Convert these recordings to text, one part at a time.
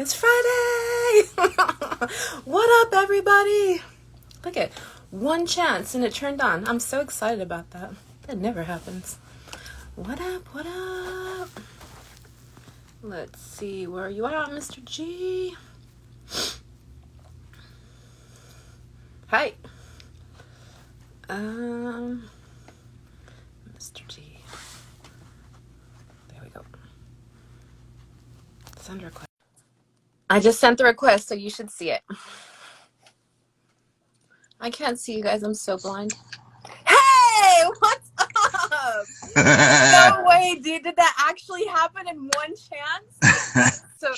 It's Friday! What up, everybody? Look at one chance and it turned on. I'm so excited about that. That never happens. What up? What up? Let's see. Where are you at, Mr. G? Hi. Mr. G. There we go. Send a request. I just sent the request, so you should see it. I can't see you guys. I'm so blind. Hey, what's up? No way, dude. Did that actually happen in one chance? So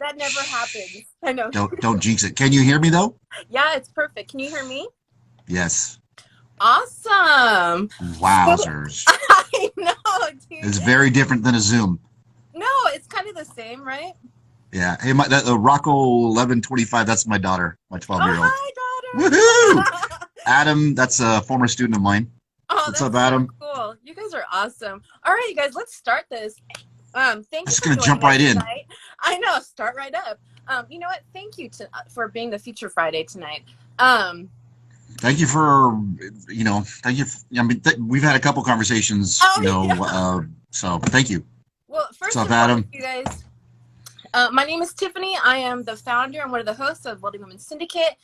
that never happens. I know. Don't jinx it. Can you hear me though? Yeah, it's perfect. Can you hear me? Yes. Awesome. Wowzers. I know, dude. It's very different than a Zoom. No, it's kind of the same, right? Yeah. Hey, Rocco 1125. That's my daughter, my 12-year-old. Oh, hi, Woohoo! Adam, that's a former student of mine. Oh, what's up, Adam? So cool. You guys are awesome. All right, you guys, let's start this. Thank you. Just gonna jump right in. Tonight. I know. Start right up. You know what? Thank you for being the Feature Friday tonight. Thank you for, thank you. I mean, we've had a couple conversations, so thank you. Well, first What's up, of all, Adam? you guys, my name is Tiffany. I am the founder and one of the hosts of Welding Women Syndicate,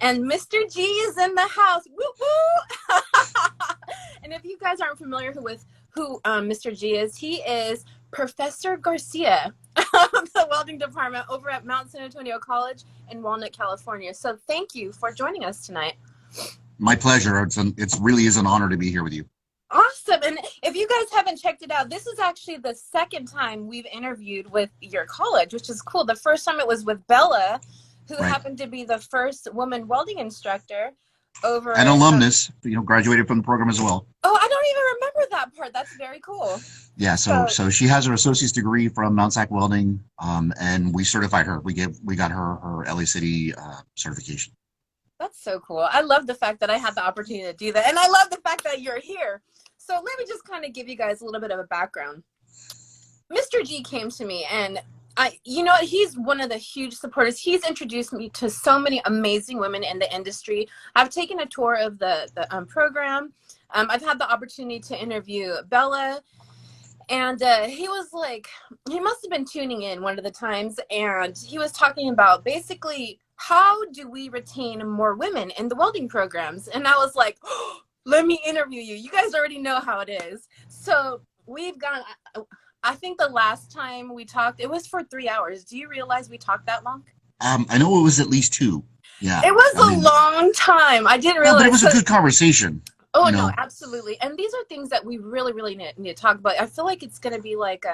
and Mr. G is in the house. Woo woo! And if you guys aren't familiar with who Mr. G is, he is Professor Garcia of the welding department over at Mount San Antonio College in Walnut, California. So thank you for joining us tonight. My pleasure. It really is an honor to be here with you. Awesome. And if you guys haven't checked it out, this is actually the second time we've interviewed with your college, which is cool. The first time it was with Bella, who happened to be the first woman welding instructor over and alumnus, graduated from the program as well. Oh, I don't even remember that part. That's very cool. Yeah, so she has her associate's degree from Mt Sac Welding, and we certified her. We got her LA City certification. That's so cool. I love the fact that I had the opportunity to do that. And I love the fact that you're here. So let me just kind of give you guys a little bit of a background. Mr. G came to me and he's one of the huge supporters. He's introduced me to so many amazing women in the industry. I've taken a tour of the program. I've had the opportunity to interview Bella. And he was like, he must have been tuning in one of the times. And he was talking about basically, how do we retain more women in the welding programs? And I was like, oh, let me interview you. You guys already know how it is. So we've gone, I think the last time we talked, it was for 3 hours. Do you realize we talked that long? I know it was at least 2. Yeah. It was a long time. I didn't realize. But it was a good conversation. Oh, no, absolutely. And these are things that we really, really need to talk about. I feel like it's going to be like,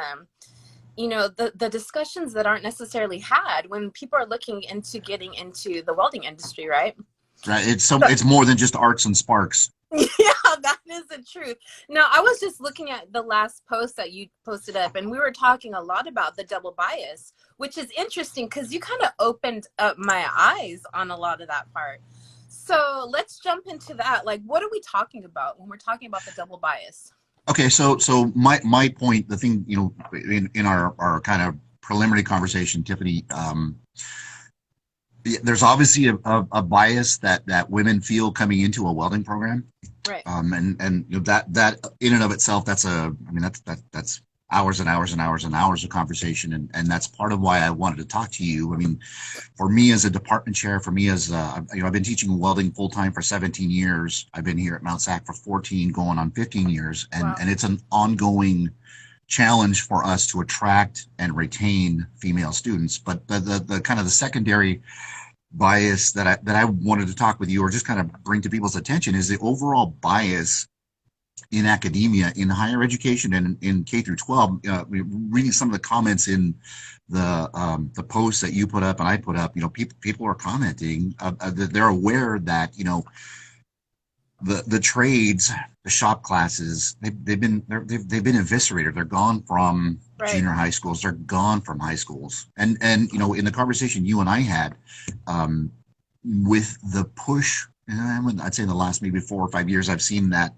the discussions that aren't necessarily had when people are looking into getting into the welding industry, right? Right. It's more than just arcs and sparks. Yeah, that is the truth. Now, I was just looking at the last post that you posted up, and we were talking a lot about the double bias, which is interesting because you kind of opened up my eyes on a lot of that part. So let's jump into that. Like, what are we talking about when we're talking about the double bias? Okay, so my point, the thing, in our kind of preliminary conversation, Tiffany, there's obviously a bias that women feel coming into a welding program, right? And that in and of itself, that's hours and hours and hours and hours of conversation, and that's part of why I wanted to talk to you. I mean, for me as a department chair, for me as I've been teaching welding full time for 17 years. I've been here at Mt Sac for 14, going on 15 years, and wow. And it's an ongoing challenge for us to attract and retain female students. But the kind of the secondary bias that I wanted to talk with you, or just kind of bring to people's attention, is the overall bias in academia, in higher education, and in K through 12. Reading some of the comments in the posts that you put up and I put up, people are commenting that they're aware that the trades, the shop classes, they've been eviscerated. They're gone from junior high schools. They're gone from high schools. And in the conversation you and I had, with the push, I'd say in the last maybe 4 or 5 years, I've seen that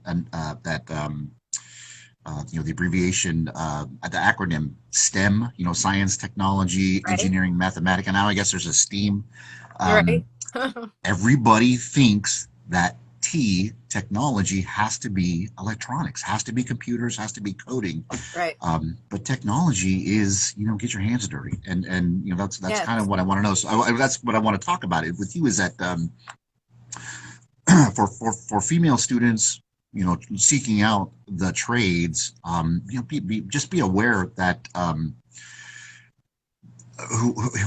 the abbreviation, the acronym STEM, science, technology, Right. engineering, mathematics, and now I guess there's a STEAM. Right. Everybody thinks that technology has to be electronics, has to be computers, has to be coding. Right. But technology is, get your hands dirty. And that's Yes. kind of what I want to know. So that's what I want to talk about it with you is that for female students, seeking out the trades, just be aware that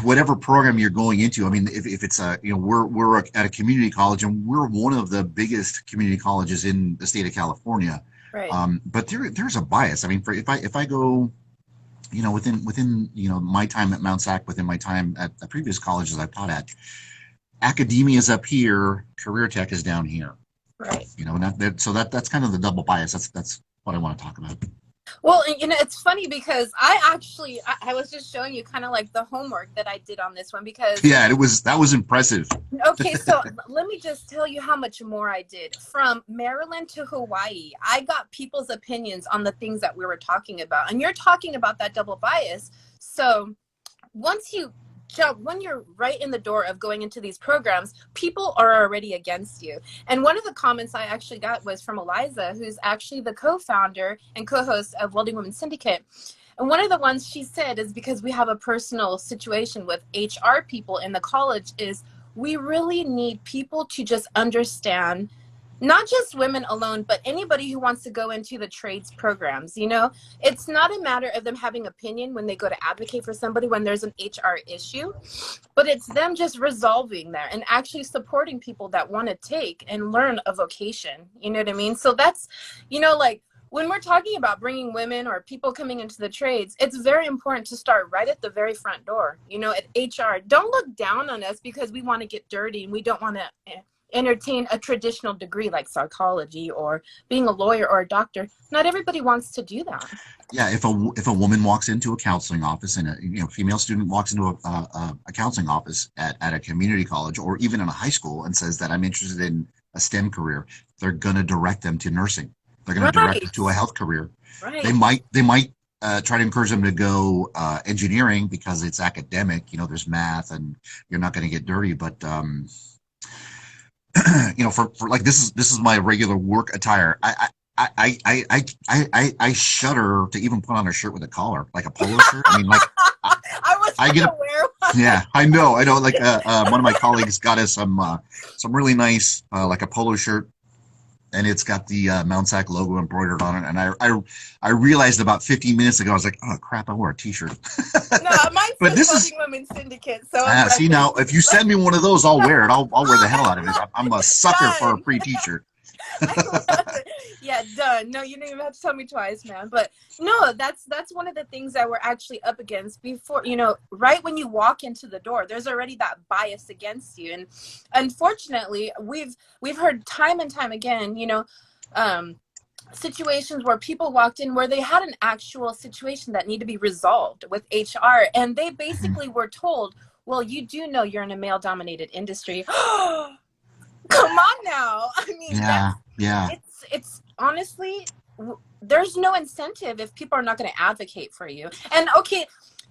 whatever program you're going into, I mean, if it's we're at a community college and we're one of the biggest community colleges in the state of California. Right. But there's a bias. I mean, if I go, within my time at Mount Sac, within my time at the previous colleges I've taught at, academia is up here, career tech is down here. Right. So that's kind of the double bias. That's what I want to talk about. Well, it's funny because I was just showing you kind of like the homework that I did on this one because that was impressive. okay, so let me just tell you how much more I did. From Maryland to Hawaii, I got people's opinions on the things that we were talking about. And you're talking about that double bias. So once you when you're right in the door of going into these programs, people are already against you. And one of the comments I actually got was from Eliza, who's actually the co-founder and co-host of Welding Women Syndicate. And one of the ones she said is because we have a personal situation with HR people in the college is we really need people to just understand not just women alone, but anybody who wants to go into the trades programs. It's not a matter of them having opinion when they go to advocate for somebody when there's an HR issue, but it's them just resolving that and actually supporting people that want to take and learn a vocation. You know what I mean? So that's, like when we're talking about bringing women or people coming into the trades, it's very important to start right at the very front door, at HR. Don't look down on us because we want to get dirty and we don't want to entertain a traditional degree like psychology or being a lawyer or a doctor. Not everybody wants to do that. Yeah, if a woman walks into a counseling office and a female student walks into a counseling office at a community college or even in a high school and says that I'm interested in a STEM career, they're going to direct them to nursing. They're going to direct them to a health career. Right. They might try to encourage them to go engineering because it's academic. There's math and you're not going to get dirty, but for like this is my regular work attire. I shudder to even put on a shirt with a collar, like a polo shirt. I mean, like I get aware. Yeah, I know. Like one of my colleagues got us some really nice like a polo shirt, and it's got the Mount Sac logo embroidered on it. And I realized about 15 minutes ago, I was like, oh crap, I wore a T-shirt. No, mine but this is is Women Syndicate. So see now, if you send me one of those, I'll wear it. I'll wear the hell out of it. I'm a sucker for a free T-shirt. Yeah, done. No, you don't even have to tell me twice, man. But no, that's one of the things that we're actually up against before, right when you walk into the door, there's already that bias against you. And unfortunately, we've heard time and time again, situations where people walked in where they had an actual situation that needed to be resolved with HR. And they basically were told, well, you do know you're in a male dominated industry. Come on now. I mean, yeah. It's honestly, there's no incentive if people are not going to advocate for you. And okay,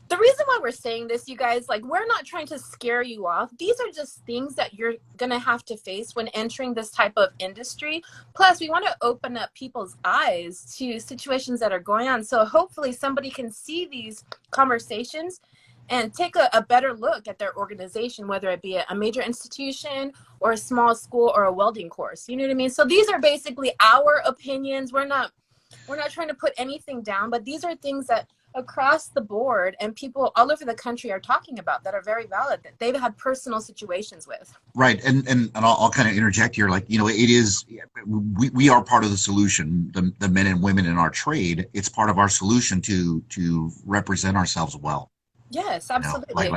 the reason why we're saying this, you guys, like, we're not trying to scare you off. These are just things that you're going to have to face when entering this type of industry. Plus, we want to open up people's eyes to situations that are going on. So hopefully somebody can see these conversations and take a better look at their organization, whether it be a major institution or a small school or a welding course. You know what I mean? So these are basically our opinions. We're not trying to put anything down, but these are things that across the board and people all over the country are talking about that are very valid, that they've had personal situations with. Right. And I'll kind of interject here. Like, it is, we are part of the solution, the men and women in our trade. It's part of our solution to represent ourselves well. Yes, absolutely.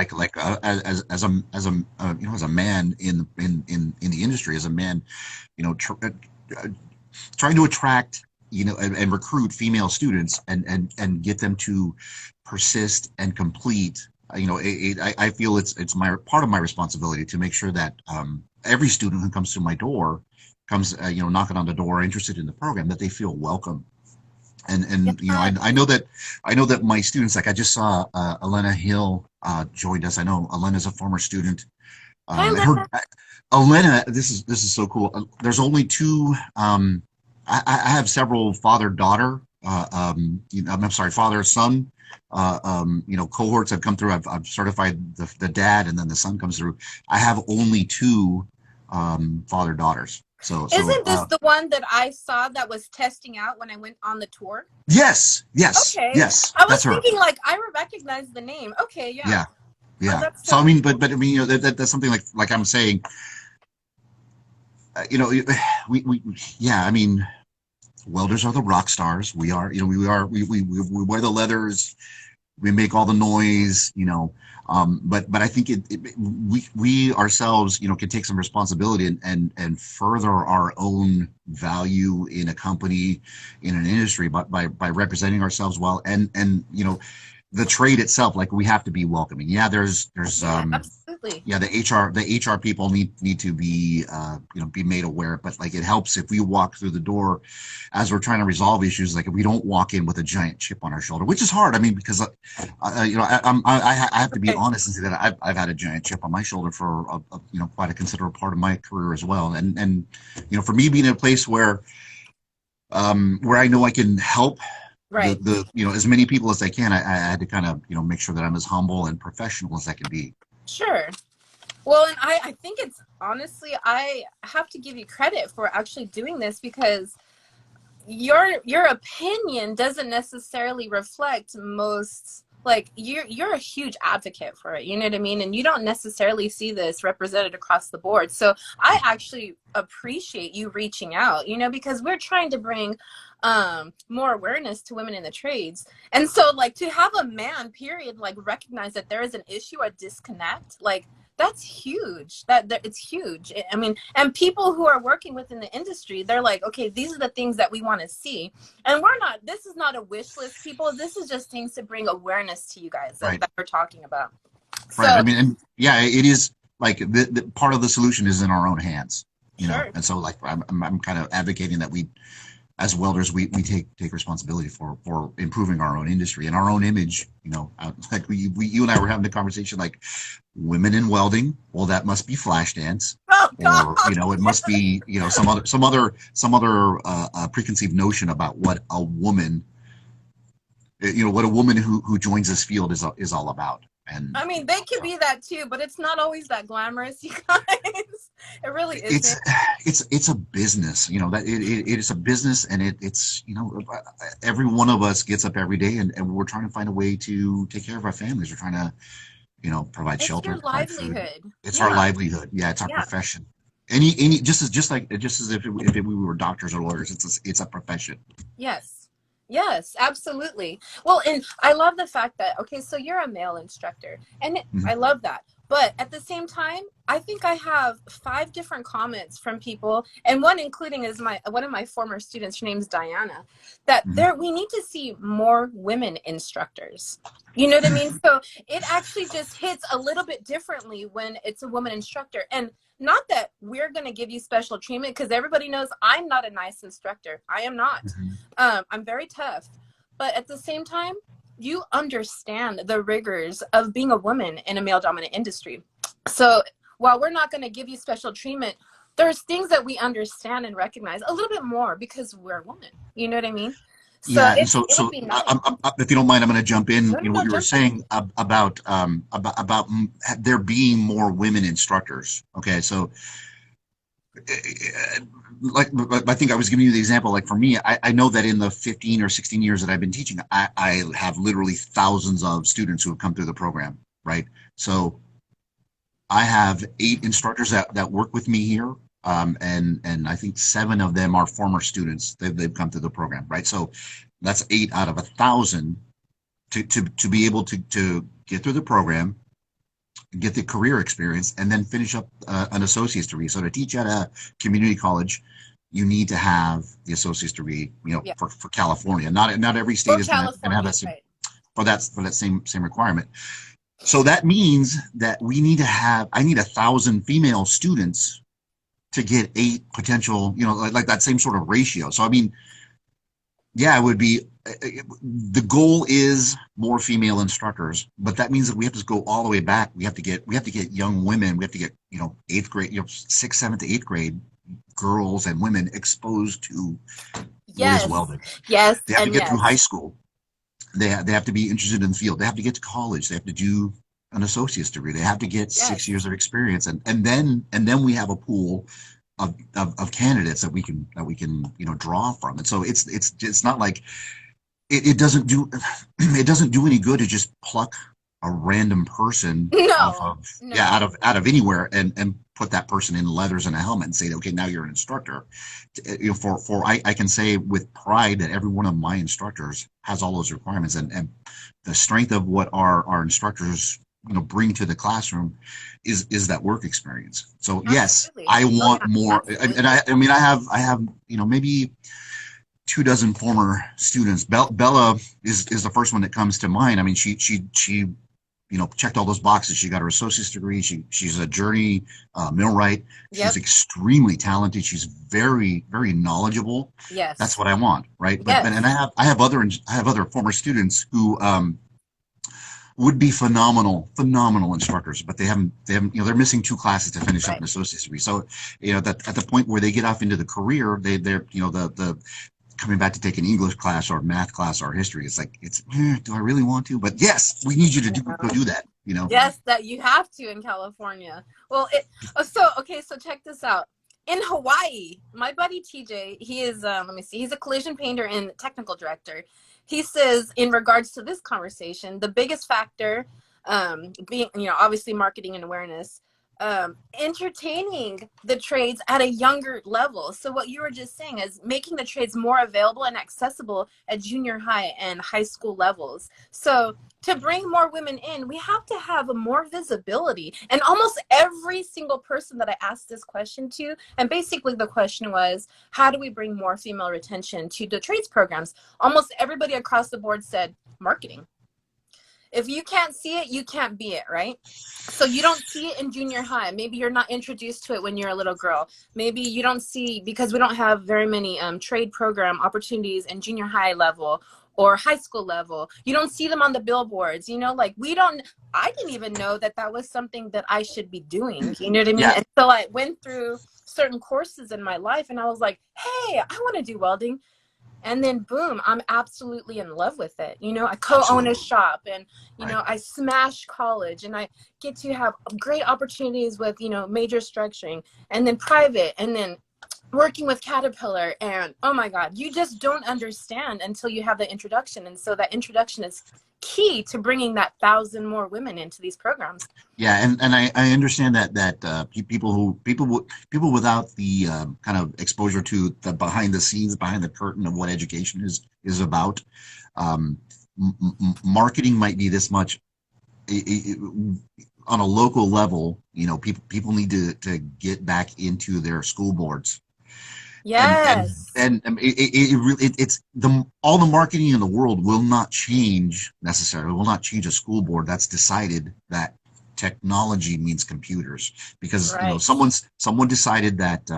As a man in the industry, as a man, trying to attract, and recruit female students and get them to persist and complete. I feel it's my part of my responsibility to make sure that every student who comes through my door comes, knocking on the door, interested in the program, that they feel welcome. And you know, I know that my students, like I just saw Elena Hill joined us. I know Elena's a former student. Hi, And her Linda. Elena, this is so cool. There's only two. I have several father-daughter. I'm sorry, father-son. You know, cohorts have come through. I've certified the dad, and then the son comes through. I have only two father-daughters. Isn't this the one that I saw that was testing out when I went on the tour? Yes, Okay. yes, I was that's her. thinking like I recognize the name. Okay, yeah. Yeah, Oh, yeah. that's So I so mean, cool. but I mean, you know, that's something like I'm saying. You know, we yeah. I mean, welders are the rock stars. We are, you know, we wear the leathers, we make all the noise, you know. But I think we ourselves, you know, can take some responsibility and further our own value in a company, in an industry, by representing ourselves well, and you know, the trade itself, like we have to be welcoming. Yeah, there's Yeah, absolutely. yeah, the HR people need to be you know, be made aware. But like it helps if we walk through the door as we're trying to resolve issues. Like if we don't walk in with a giant chip on our shoulder, which is hard. I mean, because you know, I have to be Right. honest and say that I've had a giant chip on my shoulder for you know, quite a considerable part of my career as well. And you know, for me being in a place where I know I can help Right. the you know, as many people as I can, I had to kind of, you know, make sure that I'm as humble and professional as I can be. Sure. Well, and I think it's honestly, I have to give you credit for actually doing this because your opinion doesn't necessarily reflect most, like you're a huge advocate for it, you know what I mean, and you don't necessarily see this represented across the board. So I actually appreciate you reaching out, you know, because we're trying to bring more awareness to women in the trades. And so like to have a man period like recognize that there is an issue or disconnect, like that's huge. That it's huge. I mean, and people who are working within the industry, they're like, okay, these are the things that we want to see, and we're not. This is not a wish list, people. This is just things to bring awareness to you guys Right. that we're talking about. Right. I So, mean, and yeah, it is like the part of the solution is in our own hands, you know. sure. And so, like, I'm kind of advocating that we, as welders, we take responsibility for improving our own industry and our own image. You know, like you and I were having the conversation, like women in welding. Well, that must be flash dance, Oh God. or you know, it must be, you know, some other preconceived notion about what a woman, you know, what a woman who joins this field is all about. And I mean, you they know, can so be that too, but it's not always that glamorous, you guys. It really it's isn't. it's a business, you know, that it is a business, and it's, you know, every one of us gets up every day, and we're trying to find a way to take care of our families. We're trying to, you know, provide It's shelter, your provide food. livelihood. It's our Yeah. livelihood. Yeah, it's our Yeah. profession. Any just as if we were doctors or lawyers, it's a profession. Yes. Yes, absolutely. Well, and I love the fact that, okay, so you're a male instructor, and Mhm. I love that. But at the same time, I think I have 5 different comments from people, and one including is one of my former students, her name's Diana, that Mhm. there we need to see more women instructors. You know what I mean? So it actually just hits a little bit differently when it's a woman instructor. And not that we're going to give you special treatment, because everybody knows I'm not a nice instructor. I am not. Mhm. I'm very tough, but at the same time, you understand the rigors of being a woman in a male dominant industry. So while we're not going to give you special treatment, there's things that we understand and recognize a little bit more because we're a woman. You know what I mean? So Yeah, and it would be nice. if you don't mind, I'm going to jump in. No, You no, know what no, you were jump in. saying about there being more women instructors. Okay, so like I think I was giving you the example. Like for me, I know that in the 15 or 16 years that I've been teaching, I have literally thousands of students who have come through the program. Right, so I have 8 instructors that work with me here. And I think 7 of them are former students. They've come through the program, right? So that's 8 out of 1,000 to be able to get through the program, get the career experience, and then finish up an associate's degree. So to teach at a community college, you need to have the associate's degree, you know, Yeah. for California. Not every state For is going to have California, that same, right. for that same requirement. So that means that I need 1,000 female students to get 8 potential, you know, like that same sort of ratio. So I mean, Yeah, it would be the goal is more female instructors, but that means that we have to go all the way back. We have to get young women. We have to get eighth grade, sixth, seventh, eighth grade girls and women exposed to whiz Yes, welding. yes, They have to and get through high yes. school. They have to be interested in the field. They have to get to college. They have to do an associate's degree. They have to get 6 years Yes. of experience, and then we have a pool of candidates that we can draw from. And so it's not like it doesn't do it doesn't do any good to just pluck a random person off No, of no. out of anywhere and put that person in leathers and a helmet and say, okay, now you're an instructor. I can say with pride that every one of my instructors has all those requirements, and the strength of what our instructors bring to the classroom is that work experience. So yes, Absolutely. I Oh want yeah, more, and absolutely. I mean I have maybe 2 dozen former students. Bella is the first one that comes to mind. I mean, she checked all those boxes. She got her associate's degree. She's a journey millwright. She's Yep. extremely talented. She's very very knowledgeable. That's Yes. what I want, right? But and Yes. I have other former students who would be phenomenal instructors, but they haven't they're missing 2 classes to finish up Right. an associate's degree. So that at the point where they get off into the career, they're the coming back to take an English class or math class or history. It's like do I really want to? But yes, we need you to go do that. Yes, that you have to in California. Well, so okay, so check this out. In Hawaii, my buddy TJ, he is let me see, he's a collision painter and technical director. He says in regards to this conversation, the biggest factor being, obviously marketing and awareness, entertaining the trades at a younger level. So what you were just saying is making the trades more available and accessible at junior high and high school levels. So to bring more women in, we have to have more visibility. And almost every single person that I asked this question to, and basically the question was, how do we bring more female retention to the trades programs? Almost everybody across the board said marketing. If you can't see it, you can't be it, right? So you don't see it in junior high. Maybe you're not introduced to it when you're a little girl. Maybe you don't see, because we don't have very many trade program opportunities in junior high level or high school level. You don't see them on the billboards, like I didn't even know that that was something that I should be doing. You know what I mean? Yeah, And so I went through certain courses in my life and I was like, hey, I want to do welding. And then boom, I'm absolutely in love with it. I co-own a absolutely. shop, and Right. I smash college, and I get to have great opportunities with major structuring, and then private, and then working with Caterpillar. And oh my god, you just don't understand until you have the introduction. And so that introduction is key to bringing that 1,000 more women into these programs. Yeah, and I understand that people without the kind of exposure to the behind the scenes, behind the curtain of what education is about, um, marketing might be this much on a local level. People need to get back into their school boards, and and Yes. and it's the all the marketing in the world will not change necessarily, will not change a school board that's decided that technology means computers, because Right. someone decided that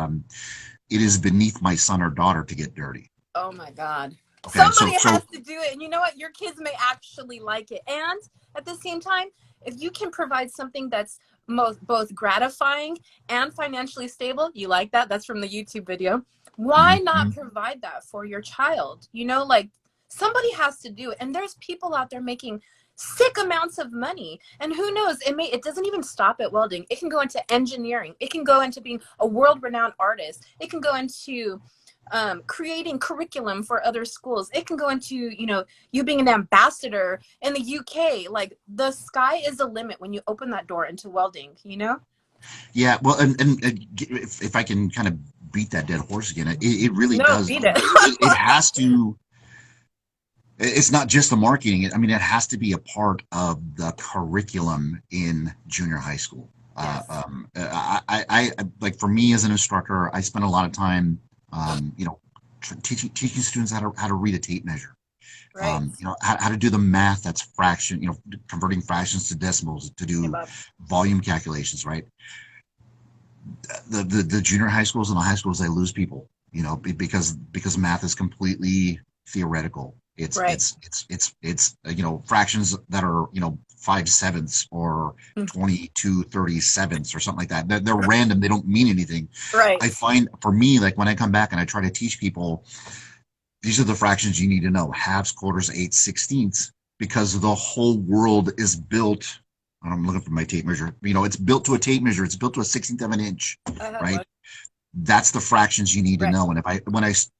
it is beneath my son or daughter to get dirty. Oh my God. Okay, Somebody so has to do it. And you know what? Your kids may actually like it. And at the same time, if you can provide something that's both gratifying and financially stable, you like that? That's from the YouTube video. Why mhm, not mhm. provide that for your child? Like somebody has to do it. And there's people out there making sick amounts of money. And who knows, it doesn't even stop at welding. It can go into engineering. It can go into being a world-renowned artist. It can go into creating curriculum for other schools. It can go into, you being an ambassador in the UK. Like the sky is the limit when you open that door into welding. Yeah, well, and if I can kind of beat that dead horse again, it really No, does, beat though. it. It has to. It's not just the marketing. I mean, it has to be a part of the curriculum in junior high school. Yes. Like for me as an instructor, I spend a lot of time, teaching students how to read a tape measure. Right. How to do the math that's fraction, converting fractions to decimals, to Hey, do Bob. volume calculations, right? The junior high schools and the high schools, they lose people, because math is completely theoretical. It's Right. fractions that are 5/7 or Mm. 22/37 or something like that. They're random. They don't mean anything. Right. I find for me, like when I come back and I try to teach people, these are the fractions you need to know: halves, quarters, eighths, sixteenths, because the whole world is built. I'm looking for my tape measure. It's built to a tape measure. It's built to a 16th of an inch, I had right? one. That's the fractions you need to Right. know. And if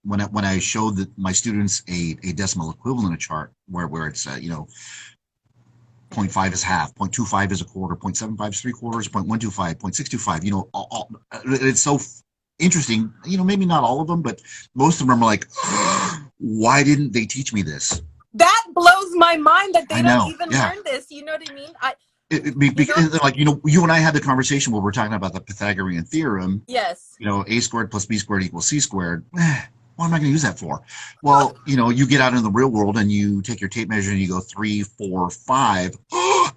when I show my students a decimal equivalent chart where it's 0.5 is half, 0.25 is a quarter, 0.75 is 3/4, 0.125, 0.625. It's so interesting. Maybe not all of them, but most of them are like, why didn't they teach me this? That blows my mind that I they don't know. even Yeah. learn this. You know what I mean? Because you and I had the conversation where we're talking about the Pythagorean theorem. Yes. A squared plus b squared equals c squared. What am I going to use that for? Well, you get out in the real world and you take your tape measure and you go 3, 4, 5.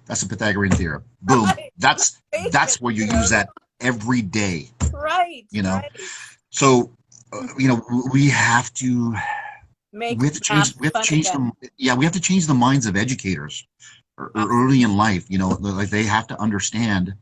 That's a Pythagorean theorem. Boom. Right. That's where you use that every day. Right. Right. So, we have to Make we have to change math fun again. we have to change the minds of educators early in life. Like they have to understand.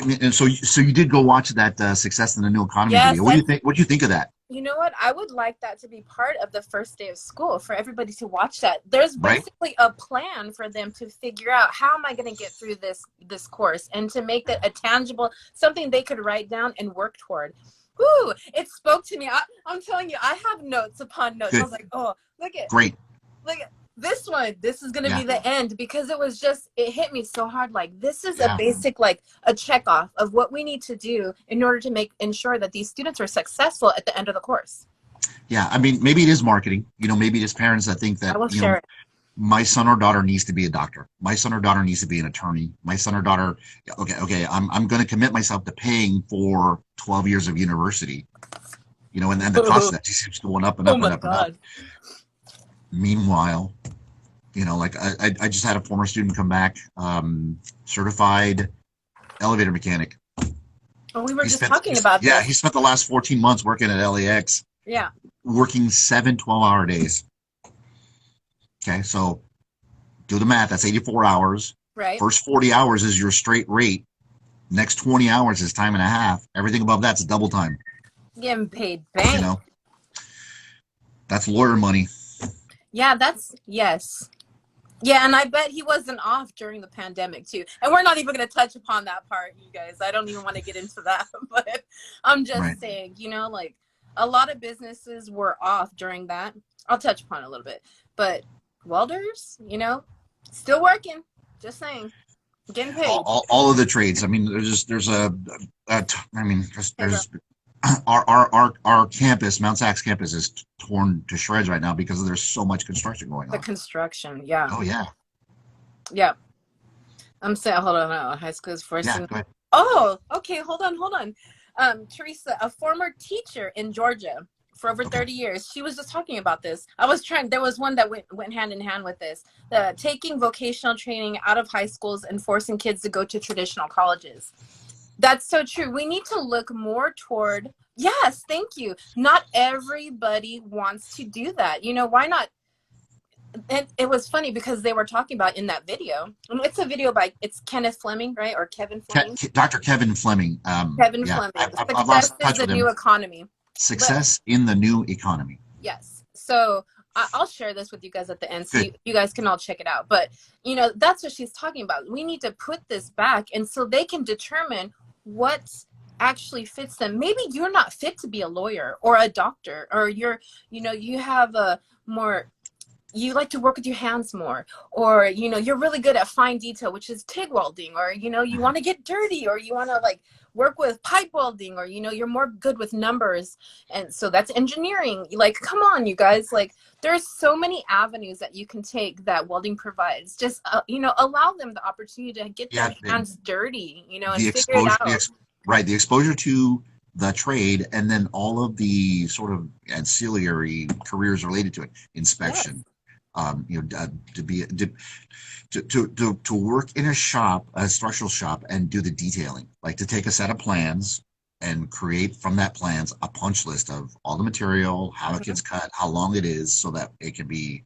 I mean, and so you did go watch that Success in the New Economy Yes. video. What do you think? What do you think of that? You know what? I would like that to be part of the first day of school for everybody to watch that. There's basically a plan for them to figure out, how am I going to get through this course, and to make it a tangible, something they could write down and work toward. Woo! It spoke to me. I'm telling you, I have notes upon notes. Good. I was like, oh, look at this one. This is going to be the end, because it hit me so hard. Like, this is a basic, like a check off of what we need to do in order to ensure that these students are successful at the end of the course. Yeah. I mean, maybe it is marketing, maybe it is parents that think that, my son or daughter needs to be a doctor. My son or daughter needs to be an attorney. My son or daughter, okay, I'm going to commit myself to paying for 12 years of university, and then the cost of that just keeps going up and up and up and up. Meanwhile, like I just had a former student come back, certified elevator mechanic. Oh, we were just talking about this. Yeah, he spent the last 14 months working at LAX. Yeah. Working 7 12-hour days. Okay, so do the math. That's 84 hours. Right. First 40 hours is your straight rate. Next 20 hours is time and a half. Everything above that's double time. Getting paid bank. That's lawyer money. Yeah, yes. Yeah, and I bet he wasn't off during the pandemic too. And we're not even going to touch upon that part, you guys. I don't even want to get into that. But I'm just saying, like a lot of businesses were off during that. I'll touch upon it a little bit. But welders, still working. Just saying. Getting paid. All of the trades. I mean, our campus, Mt. Sac's campus, is torn to shreds right now because there's so much construction going on. The construction, yeah. Oh yeah. Yeah. I'm saying, hold on, high school is forcing. Yeah, go ahead. Oh, okay, hold on. Teresa, a former teacher in Georgia for over 30 years, she was just talking about this. There was one that went hand in hand with this, taking vocational training out of high schools and forcing kids to go to traditional colleges. That's so true. We need to look more toward, yes, thank you. Not everybody wants to do that. Why not? And it was funny because they were talking about in that video. It's a video it's Kenneth Fleming, right? Or Kevin Fleming? Dr. Kevin Fleming. Kevin Fleming. I've lost touch with him. New economy. Success in the New Economy. Yes. So I'll share this with you guys at the end, so you guys can all check it out. But, that's what she's talking about. We need to put this back, and so they can determine what actually fits them. Maybe you're not fit to be a lawyer or a doctor, or you have you like to work with your hands more, or you're really good at fine detail, which is TIG welding, or you want to get dirty, or you want to like work with pipe welding, or you're more good with numbers, and so that's engineering. Like, come on, you guys, like there's so many avenues that you can take that welding provides. Just allow them the opportunity to get their hands dirty, and figure it out. The exposure to the trade, and then all of the sort of ancillary careers related to it, inspection. To work in a shop, a structural shop, and do the detailing, like to take a set of plans, and create from that plans a punch list of all the material, how it gets cut, how long it is, so that it can be,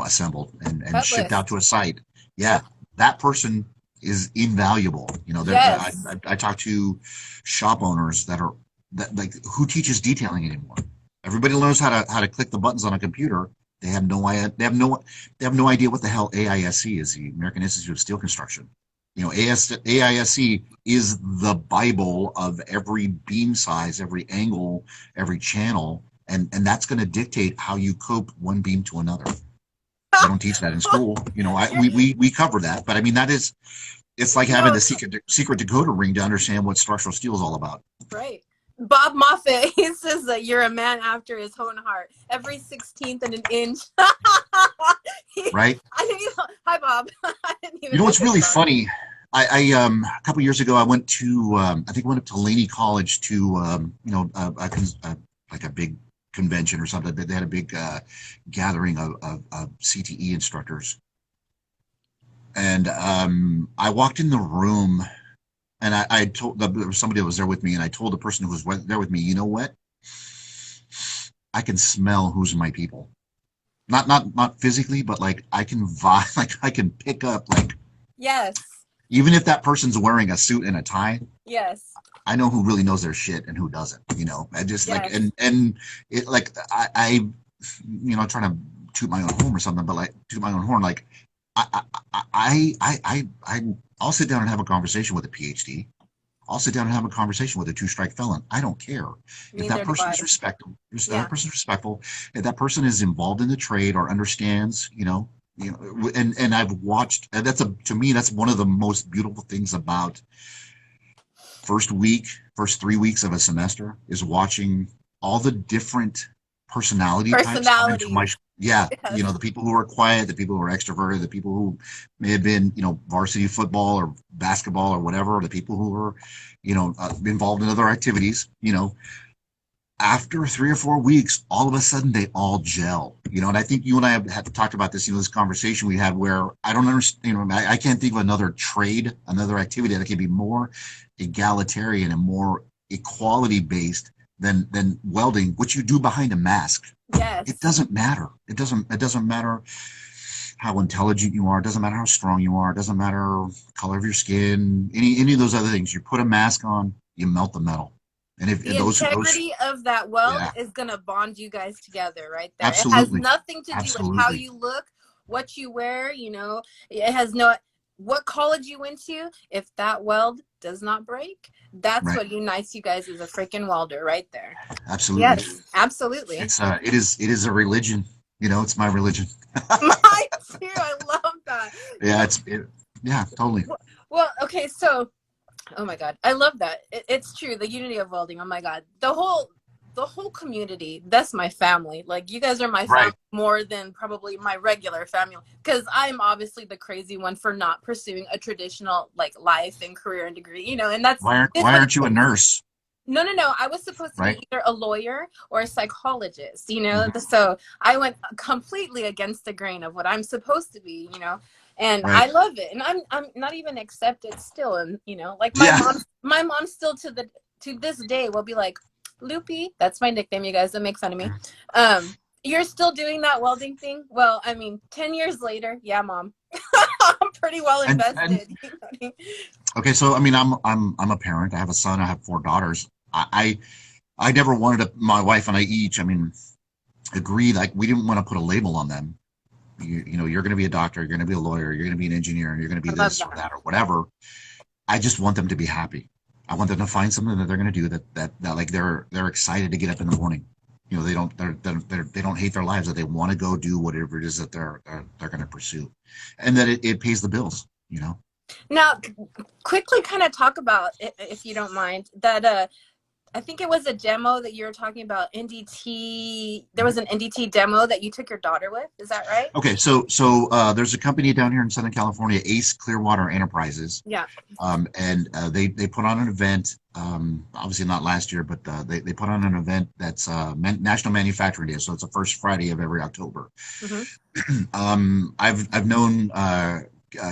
assembled and Cut shipped out to a list. site. Yeah, Yep. that person is invaluable. Yes. I talk to shop owners that like, who teaches detailing anymore? Everybody learns how to click the buttons on a computer. They have no idea. They have no idea what the hell AISC is, the American Institute of Steel Construction. AISC is the Bible of every beam size, every angle, every channel, and that's going to dictate how you cope one beam to another. They don't teach that in school. We cover that, but I mean, it's like having No, the secret decoder ring to understand what structural steel is all about. right. Bob Moffat, he says that you're a man after his own heart. Every 16th and an inch. Right? I didn't even, hi, Bob. I didn't even You know know what's this really about him. funny? A couple years ago, I went to I think I went up to Laney College to like a big convention or something. They had a big gathering of CTE instructors, and I walked in the room, and I told there was somebody that was there with me, and I told the person who was there with me, you know what? I can smell who's my people. Not physically, but like I can vibe, like I can pick up, like, Yes. even if that person's wearing a suit and a tie, Yes. I know who really knows their shit and who doesn't. I just like, Yes. and it, like, I trying to toot my own horn or something, but like, toot my own horn, like, I'll sit down and have a conversation with a PhD. I'll sit down and have a conversation with a two-strike felon. I don't care if that Neither do person I. is respectful. If Yeah. that person is respectful, if that person is involved in the trade or understands, and I've watched. And to me, that's one of the most beautiful things about first 3 weeks of a semester is watching all the different personality types come into my. Personalities. Yeah, Yes. the people who are quiet, the people who are extroverted, the people who may have been, varsity football or basketball or whatever, the people who are, involved in other activities. After 3 or 4 weeks, all of a sudden they all gel. And I think you and I have talked about this. This conversation we had where I don't understand. I can't think of another trade, another activity that can be more egalitarian and more equality based than welding, which you do behind a mask. It Yes. doesn't matter. It doesn't matter how intelligent you are. It doesn't matter how strong you are. It doesn't matter color of your skin. Any of those other things. You put a mask on, you melt the metal. And if The those integrity of that weld yeah, is going to bond you guys together right there. It has absolutely, nothing to do with how absolutely, you look, what you wear, it has no what college you went to. If that weld does not break, that's right, what unites you guys as a freaking welder right there. absolutely. Yes, absolutely. It is a religion. It's my religion. Mine too. I love that. Yeah, yeah, totally. Well, okay, so oh my God, I love that. It's true. The unity of welding. Oh my God, the whole community. That's my family. Like you guys are my family Right. more than probably my regular family. Because I'm obviously the crazy one for not pursuing a traditional like life and career and degree. And that's it's Why what it aren't you a is. nurse? No. I was supposed to Right. be either a lawyer or a psychologist. Hmm. So I went completely against the grain of what I'm supposed to be. And Right. I love it, and I'm not even accepted still, and like my Yeah. mom still to this day will be like, Loopy, that's my nickname, you guys, don't make fun of me. You're still doing that welding thing? Well, I mean, 10 years later, yeah, Mom. I'm pretty well And invested. You know what I mean? okay, so I mean, I'm a parent. I have a son. I have 4 daughters. I never wanted to. My wife and I each, I mean, agreed. Like we didn't want to put a label on them. You're going to be a doctor. You're going to be a lawyer. You're going to be an engineer. And you're going to I be love this or that. that or whatever. I just want them to be happy. I want them to find something that they're going to do that like they're excited to get up in the morning. They don't hate their lives, that they want to go do whatever it is that they're going to pursue, and that it pays the bills. Now, quickly kind of talk about, if you don't mind, that I think it was a demo that you were talking about, NDT. There was an NDT demo that you took your daughter with. Is that right? Okay, so there's a company down here in Southern California, Ace Clearwater Enterprises, Yeah. and they put on an event. Obviously not last year, but they put on an event that's National Manufacturing Day, so it's the first Friday of every October. I've known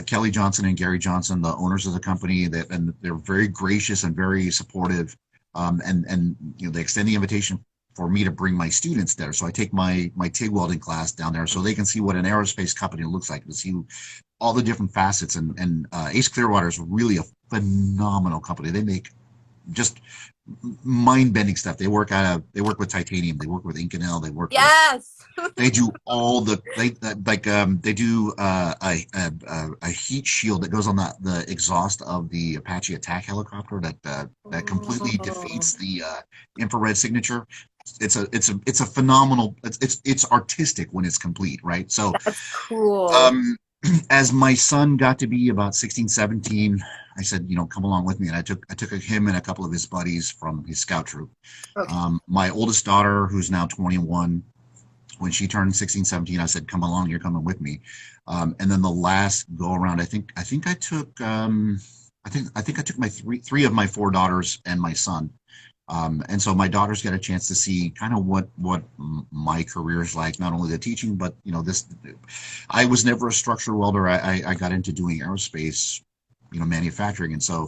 Kelly Johnson and Gary Johnson, the owners of the company, and they're very gracious and very supportive and they extend the invitation for me to bring my students there. So I take my TIG welding class down there so they can see what an aerospace company looks like, to see all the different facets. And Ace Clearwater is really a phenomenal company. They make just mind-bending stuff. They work with titanium, they work with Inconel, Yes. they do all they do a heat shield that goes on the exhaust of the Apache attack helicopter that completely defeats the infrared signature. It's a phenomenal. It's artistic when it's complete, right? So, That's cool. um, as my son got to be about 16, 17, I said, come along with me, and I took him and a couple of his buddies from his scout troop. Okay. My oldest daughter, who's now 21, when she turned 16, 17, I said, come along, you're coming with me. And then the last go around, I think I took I think I took my three of my four daughters and my son. And so my daughters get a chance to see kind of what my career is like, not only the teaching, but I was never a structural welder. I got into doing aerospace, manufacturing, and so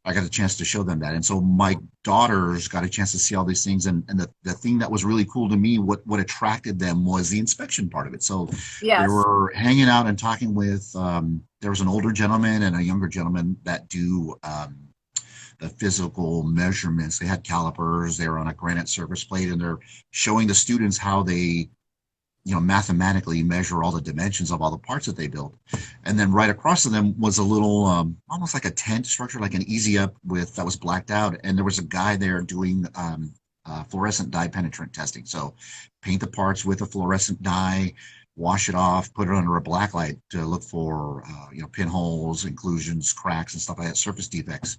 I got a chance to show them that. And so my daughters got a chance to see all these things. And the thing that was really cool to me, what attracted them, was the inspection part of it. So we Yes. were hanging out and talking with, there was an older gentleman and a younger gentleman that do the physical measurements. They had calipers, they were on a granite surface plate, and they're showing the students how they mathematically measure all the dimensions of all the parts that they built. And then right across from them was a little, almost like a tent structure, like an easy up that was blacked out. And there was a guy there doing fluorescent dye penetrant testing. So paint the parts with a fluorescent dye, wash it off, put it under a black light to look for, pinholes, inclusions, cracks, and stuff like that, surface defects.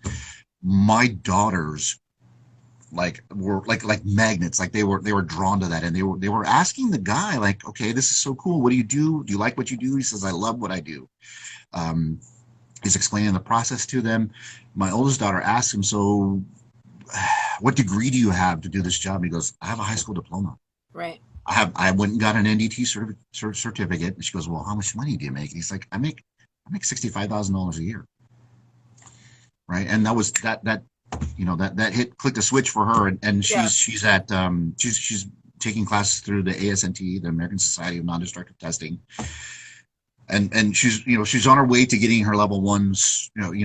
My daughters were like magnets, like they were drawn to that, and they were asking the guy, like, okay, this is so cool, what do you like what you do? He says, I love what I do. He's explaining the process to them. My oldest daughter asked him, so what degree do you have to do this job? He goes, I have a high school diploma. Right. I went and got an NDT certificate. And she goes, well, how much money do you make? And he's like, I make $65,000 a year. Right. And that was that clicked a switch for her. And she's taking classes through the ASNT, the American Society of Non-Destructive Testing. And she's on her way to getting her level 1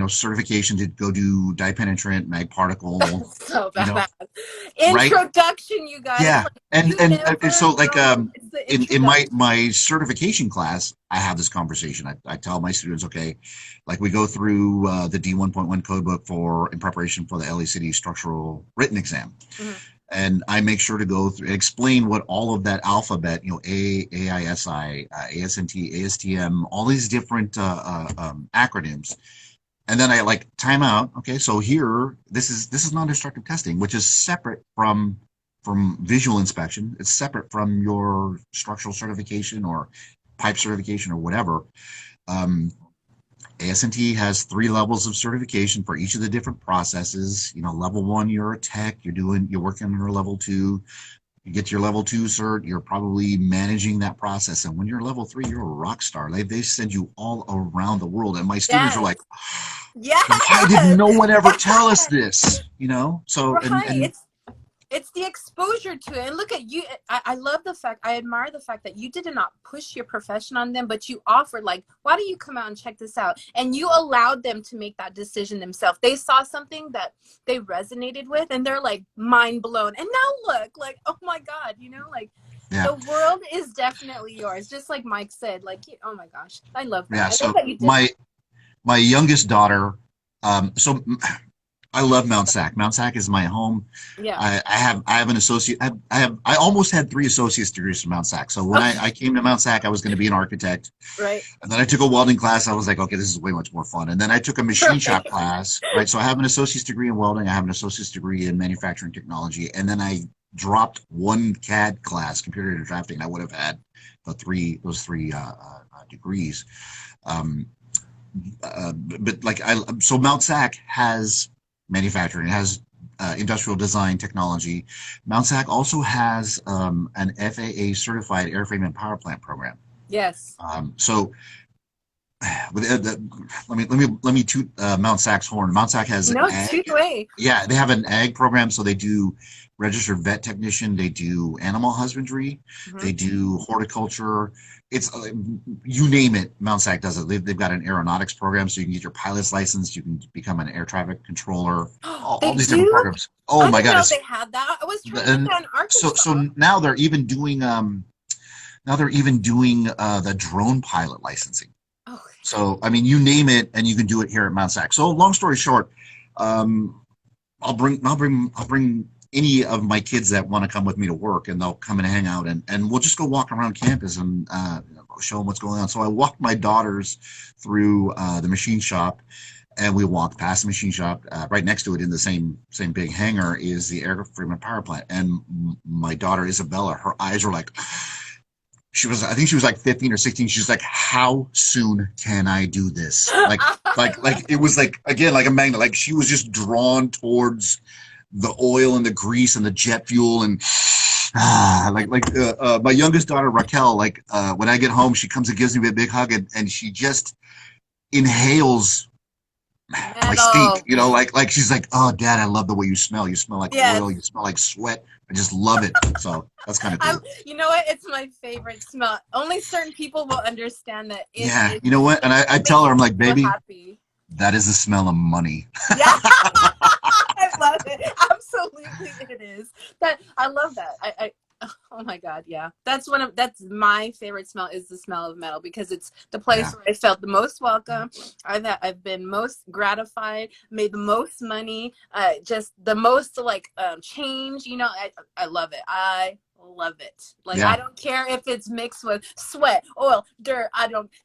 certification to go do dye penetrant, mag particle. So bad. Right? Introduction, you guys. Yeah. Like, and so like in my certification class, I have this conversation. I tell my students, okay, like we go through the D1.1 code book in preparation for the LA City structural written exam. Mm-hmm. And I make sure to go through and explain what all of that alphabet, AISI, ASNT, ASTM, all these different acronyms. And then I time out. Okay, so here, this is non-destructive testing, which is separate from visual inspection. It's separate from your structural certification or pipe certification or whatever. ASNT has 3 levels of certification for each of the different processes. Level 1, you're a tech. You're working on your level 2. You get your level 2 cert. You're probably managing that process. And when you're level 3, you're a rock star. They send you all around the world. And my students are like, yes, why did no one ever tell us this? So right. and it's the exposure to it. And look at you. I love the fact, I admire the fact that you did not push your profession on them, but you offered, like, why don't you come out and check this out? And you allowed them to make that decision themselves. They saw something that they resonated with, and they're like mind blown. And now look, like, oh my God, the world is definitely yours. Just like Mike said, like, oh my gosh, I love that. Yeah. I love that you did my youngest daughter, so I love Mount Sac. Mount Sac is my home. Yeah. I have an associate. I almost had 3 associate's degrees from Mount Sac. So when I came to Mount Sac, I was going to be an architect. Right. And then I took a welding class. I was like, okay, this is way much more fun. And then I took a machine shop class. Right. So I have an associate's degree in welding. I have an associate's degree in manufacturing technology. And then I dropped 1 CAD class, computer aided drafting. I would have had those three degrees. So Mount Sac has manufacturing, it has industrial design technology. Mount Sac also has an FAA certified airframe and power plant program. Yes. So let me toot Mount Sac's horn. Mount Sac has No, ag. toot away. Yeah, they have an ag program, so they do registered vet technician, they do animal husbandry, Hmm. they do horticulture. It's you name it, Mount Sac does it. They've got an aeronautics program, so you can get your pilot's license, you can become an air traffic controller, all They these different do? programs. Oh I my didn't God, know it's they had that. I was trying to get and that in Arkansas. so now they're even doing the drone pilot licensing. Oh, So, I mean, you name it, and you can do it here at Mount Sac. So, long story short, um, I'll bring any of my kids that want to come with me to work, and they'll come and hang out, and we'll just go walk around campus and show them what's going on. So, I walked my daughters through the machine shop, and we walked past the machine shop. Right next to it, in the same big hangar, is the airframe and power plant. And my daughter Isabella, her eyes were like, I think she was like 15 or 16. She's like, how soon can I do this? Like it was like, again, like a magnet. Like she was just drawn towards the oil and the grease and the jet fuel and my youngest daughter Raquel, when I get home, she comes and gives me a big hug, and she just inhales my stink, metal. like she's like, oh Dad, I love the way you smell. You smell like Yes. oil, you smell like sweat. I just love it. So that's kind of I'm, cool. you know what? It's my favorite smell. Only certain people will understand that Yeah, you know what? And I it tell makes her, I'm me like, so baby, happy. that is the smell of money. Yeah. I love it. Absolutely it is. That I love that. I oh my God, yeah. That's my favorite smell, is the smell of metal, because it's the place Yeah. where I felt the most welcome. I've been most gratified, made the most money, just the most change, I love it. I love it. Like, I Yeah. don't care if it's mixed with sweat, oil, dirt,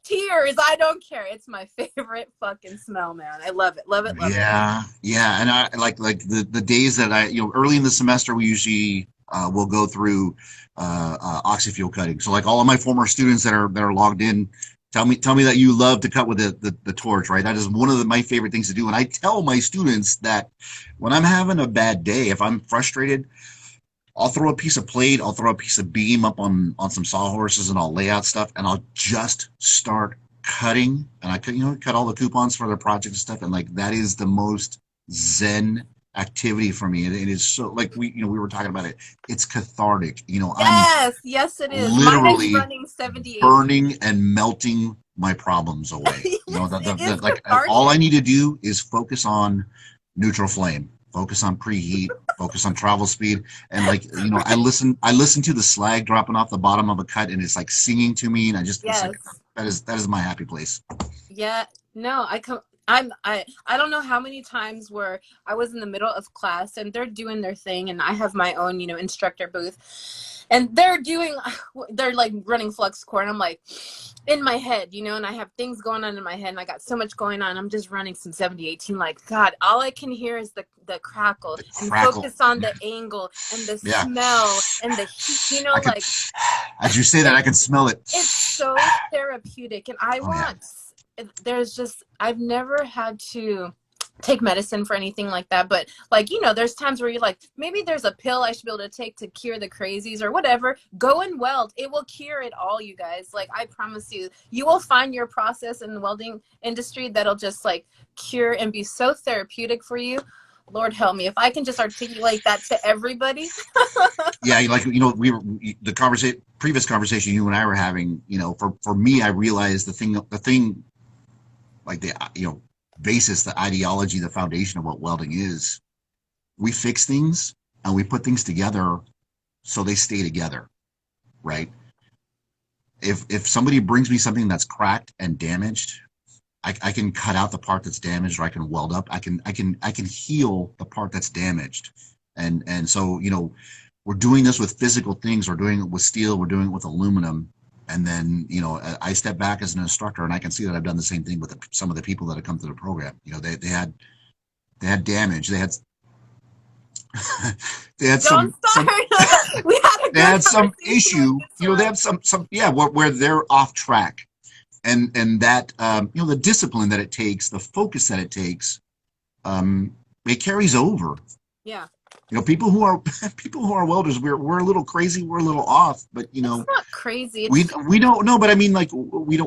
tears, I don't care. It's my favorite fucking smell, man. I love it. Love it, love it. Yeah. Yeah. And I like the days that early in the semester, we usually will go through oxyfuel cutting. So like all of my former students that are logged in, tell me that you love to cut with the torch, right? That is one of my favorite things to do. And I tell my students that when I'm having a bad day, if I'm frustrated, I'll throw a piece of plate, I'll throw a piece of beam up on some sawhorses, and I'll lay out stuff, and I'll just start cutting. And I cut all the coupons for their project and stuff. And like that is the most zen activity for me. And it is so, like, we were talking about it. It's cathartic. I'm Yes, it is. Mine is literally running 78. burning and melting my problems away. Yes, it is Like all I cathartic. need to do is focus on neutral flame, focus on preheat, focus on travel speed, and Right. I listen to the slag dropping off the bottom of a cut, and it's like singing to me, and it's like Yes. that is my happy place. Yeah. No, I don't know how many times where I was in the middle of class and they're doing their thing, and I have my own, instructor booth, and they're like running flux core, and I'm like in my head, and I have things going on in my head, and I got so much going on. I'm just running some 7018, like, God, all I can hear is the crackle, The and crackle. focus on the angle and the Yeah, smell and the heat, I could. like, As you say that, I can smell it. it's so therapeutic. And Oh yeah. I've never had to take medicine for anything like that, but there's times where you're like, maybe there's a pill I should be able to take to cure the crazies or whatever. Go and weld. It will cure it all, you guys. Like, I promise you will find your process in the welding industry that'll just like cure and be so therapeutic for you. Lord help me if I can just articulate that to everybody. Yeah, the previous conversation you and I were having. For me, I realized the thing, like the basis, the ideology, the foundation of what welding is. We fix things and we put things together so they stay together, right? If somebody brings me something that's cracked and damaged, I can cut out the part that's damaged, or I can weld up. I can heal the part that's damaged, and so we're doing this with physical things. We're doing it with steel. We're doing it with aluminum. And then, I step back as an instructor, and I can see that I've done the same thing with some of the people that have come to the program. They had damage. They had they had Don't some start. We had a they good had some conversation on issue. this They one. have some yeah, where they're off track, and that the discipline that it takes, the focus that it takes, it carries over. Yeah. You know, people who are people who are welders, we're a little crazy, we're a little off, but you It's know, not crazy. we It's we don't know, but I mean, like we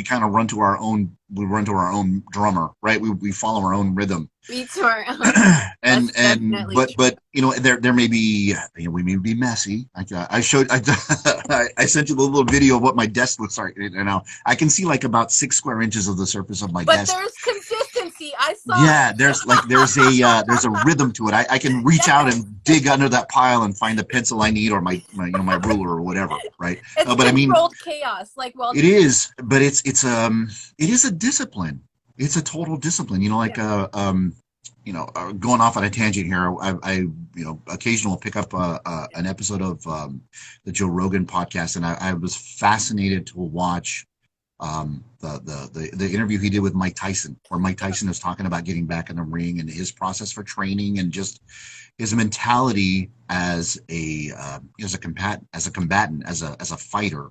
kind of run to our own, drummer, right? We follow our own rhythm. each to our own. That's definitely true. But you know, there may be, you know, we may be messy. I showed I sent you a little video of what my desk looks like right now. I can see like about 6 square inches of the surface of my But desk. there's consistency. I saw Yeah, it. there's a rhythm to it. I can reach out Yes. and dig under that pile and find the pencil I need, or my you know, my ruler or whatever, right? It's But I mean, controlled chaos, like it welding. is, but it is a discipline. It's a total discipline. You know, like Yeah. you know, going off on a tangent here, I you know, occasionally will pick up an episode of the Joe Rogan podcast, and I was fascinated to watch the interview he did with Mike Tyson, where Mike Tyson was talking about getting back in the ring and his process for training and just his mentality as a combatant, as a fighter.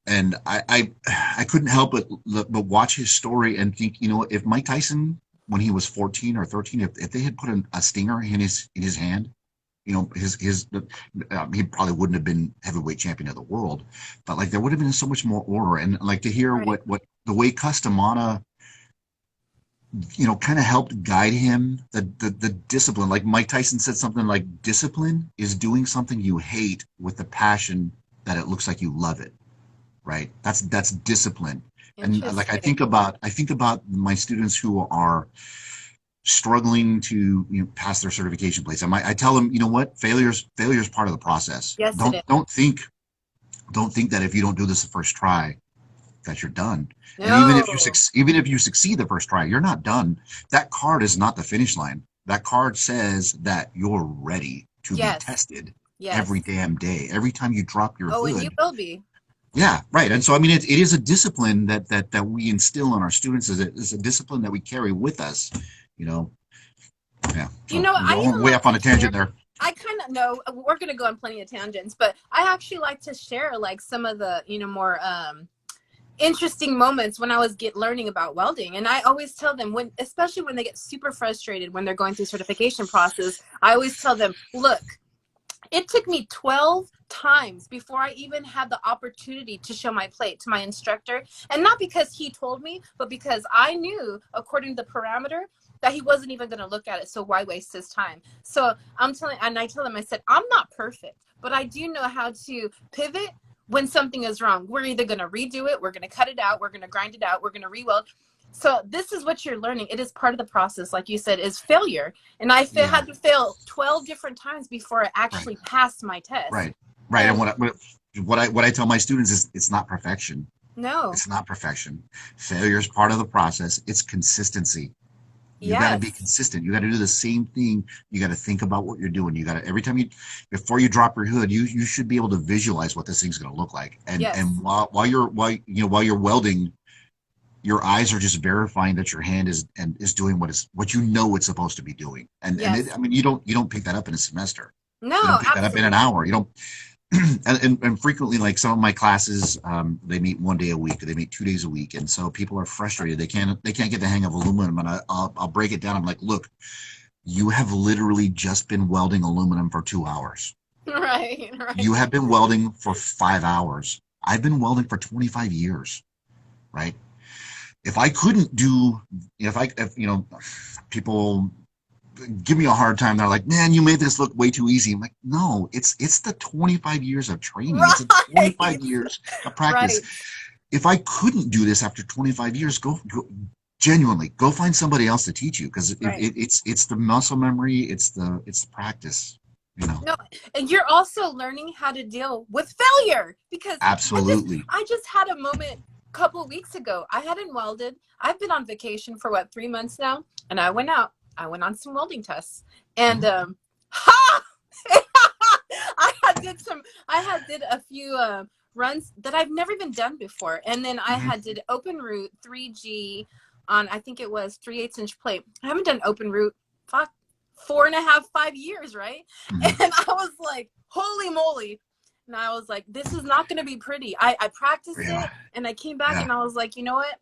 And I couldn't help but watch his story and think, you know, if Mike Tyson, when he was 14 or 13, if they had put a stinger in his hand, you know, he probably wouldn't have been heavyweight champion of the world, but like there would have been so much more order. And like to hear Right. what the way Customana, you know, kind of helped guide him, the discipline. Like Mike Tyson said something like, discipline is doing something you hate with the passion that it looks like you love it. Right? That's discipline. And like Interesting. I think about my students who are struggling to, you know, pass their certification place. I tell them, you know what, failure is part of the process. Yes, it is. Don't think that if you don't do this the first try that you're done. And No. even if you succeed the first try, you're not done. That card is not the finish line. That card says that you're ready to be Yes. tested Yes. every damn day. Every time you drop your Oh, and you hood. will be. Yeah, right. And so, I mean, it is a discipline that we instill in our students. Is a discipline that we carry with us, you know. Yeah. You So know, I'm I going even way like up on to a share. tangent there. I kind of know we're going to go on plenty of tangents, but I actually like to share like some of the, you know, more interesting moments when I was learning about welding. And I always tell them, when, especially when they get super frustrated when they're going through certification process, I always tell them, look, it took me 12 times before I even had the opportunity to show my plate to my instructor. And not because he told me, but because I knew, according to the parameter, that he wasn't even going to look at it. So why waste his time? So I tell him, I said, I'm not perfect, but I do know how to pivot when something is wrong. We're either going to redo it, we're going to cut it out, we're going to grind it out, we're going to re-weld. So this is what you're learning. It is part of the process, like you said, is failure. And I Yeah. had to fail 12 different times before I Right. actually passed my test. Right. Right. And And what I tell my students is, it's not perfection. no, It's not perfection. Failure is part of the process. It's consistency. You got to be yes, consistent. You got to do the same thing. You got to think about what you're doing. You got to, every time before you drop your hood, you should be able to visualize what this thing's going to look like. yes, And while you're welding, your eyes are just verifying that your hand is doing what you know it's supposed to be doing. yes. I mean, you don't pick that up in a semester. You don't No, pick that up in an absolutely. hour. You don't. And frequently, like some of my classes, they meet one day a week, or they meet 2 days a week, and so people are frustrated. They can't get the hang of aluminum, and I'll break it down. I'm like, look, you have literally just been welding aluminum for 2 hours. Right, You right. have been welding for 5 hours. I've been welding for 25 years, right? If I couldn't do, if you know, people give me a hard time. They're like, man, you made this look way too easy. I'm like, no, it's the 25 years of training. It's the Right, 25 years of practice. right, If I couldn't do this after 25 years, go genuinely go find somebody else to teach you, because right. it's the muscle memory, it's the practice, you know. No, and you're also learning how to deal with failure, because Absolutely. I just had a moment a couple of weeks ago. I hadn't welded. I've been on vacation for what, 3 months now, and I went out. I went on some welding tests, and Mhm. ha! I had did a few runs that I've never even done before, and then I Mhm. had did open root 3G on, I think it was 3/8 inch plate. I haven't done open root, fuck, 4.5, 5 years, right? Mhm. And I was like, holy moly. And I was like, this is not going to be pretty. I practiced Yeah. it, and I came back Yeah. and I was like, you know what?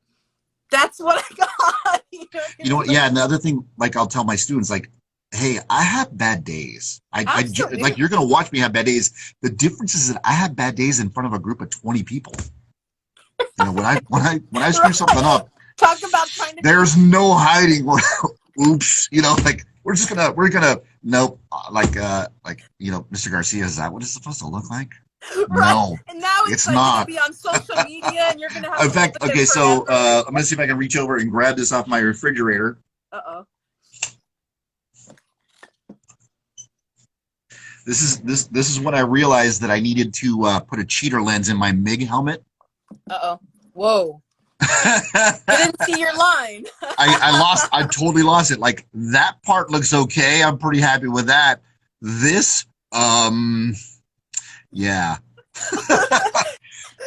That's what I got. You know what I You know mean? what? Yeah. And the other thing, like I'll tell my students, like, Hey, I have bad days. Like Absolutely. you're gonna watch me have bad days. The difference is that I have bad days in front of a group of 20 people. You know, when I screw something Right. up, Talk about trying to be. there's no hiding. Oops, you know, like we're gonna nope. You know, Mr. Garcia, is that what it's supposed to look like? Right. No, And now it's it's like going to not. be on social media and you're going to have In to live fact, with it okay, so forever. I'm gonna see if I can reach over and grab this off my refrigerator. Uh-oh. This is when I realized that I needed to put a cheater lens in my MIG helmet. Uh-oh. Whoa. I Didn't see your line. I totally lost it. Like that part looks okay. I'm pretty happy with that. This, yeah.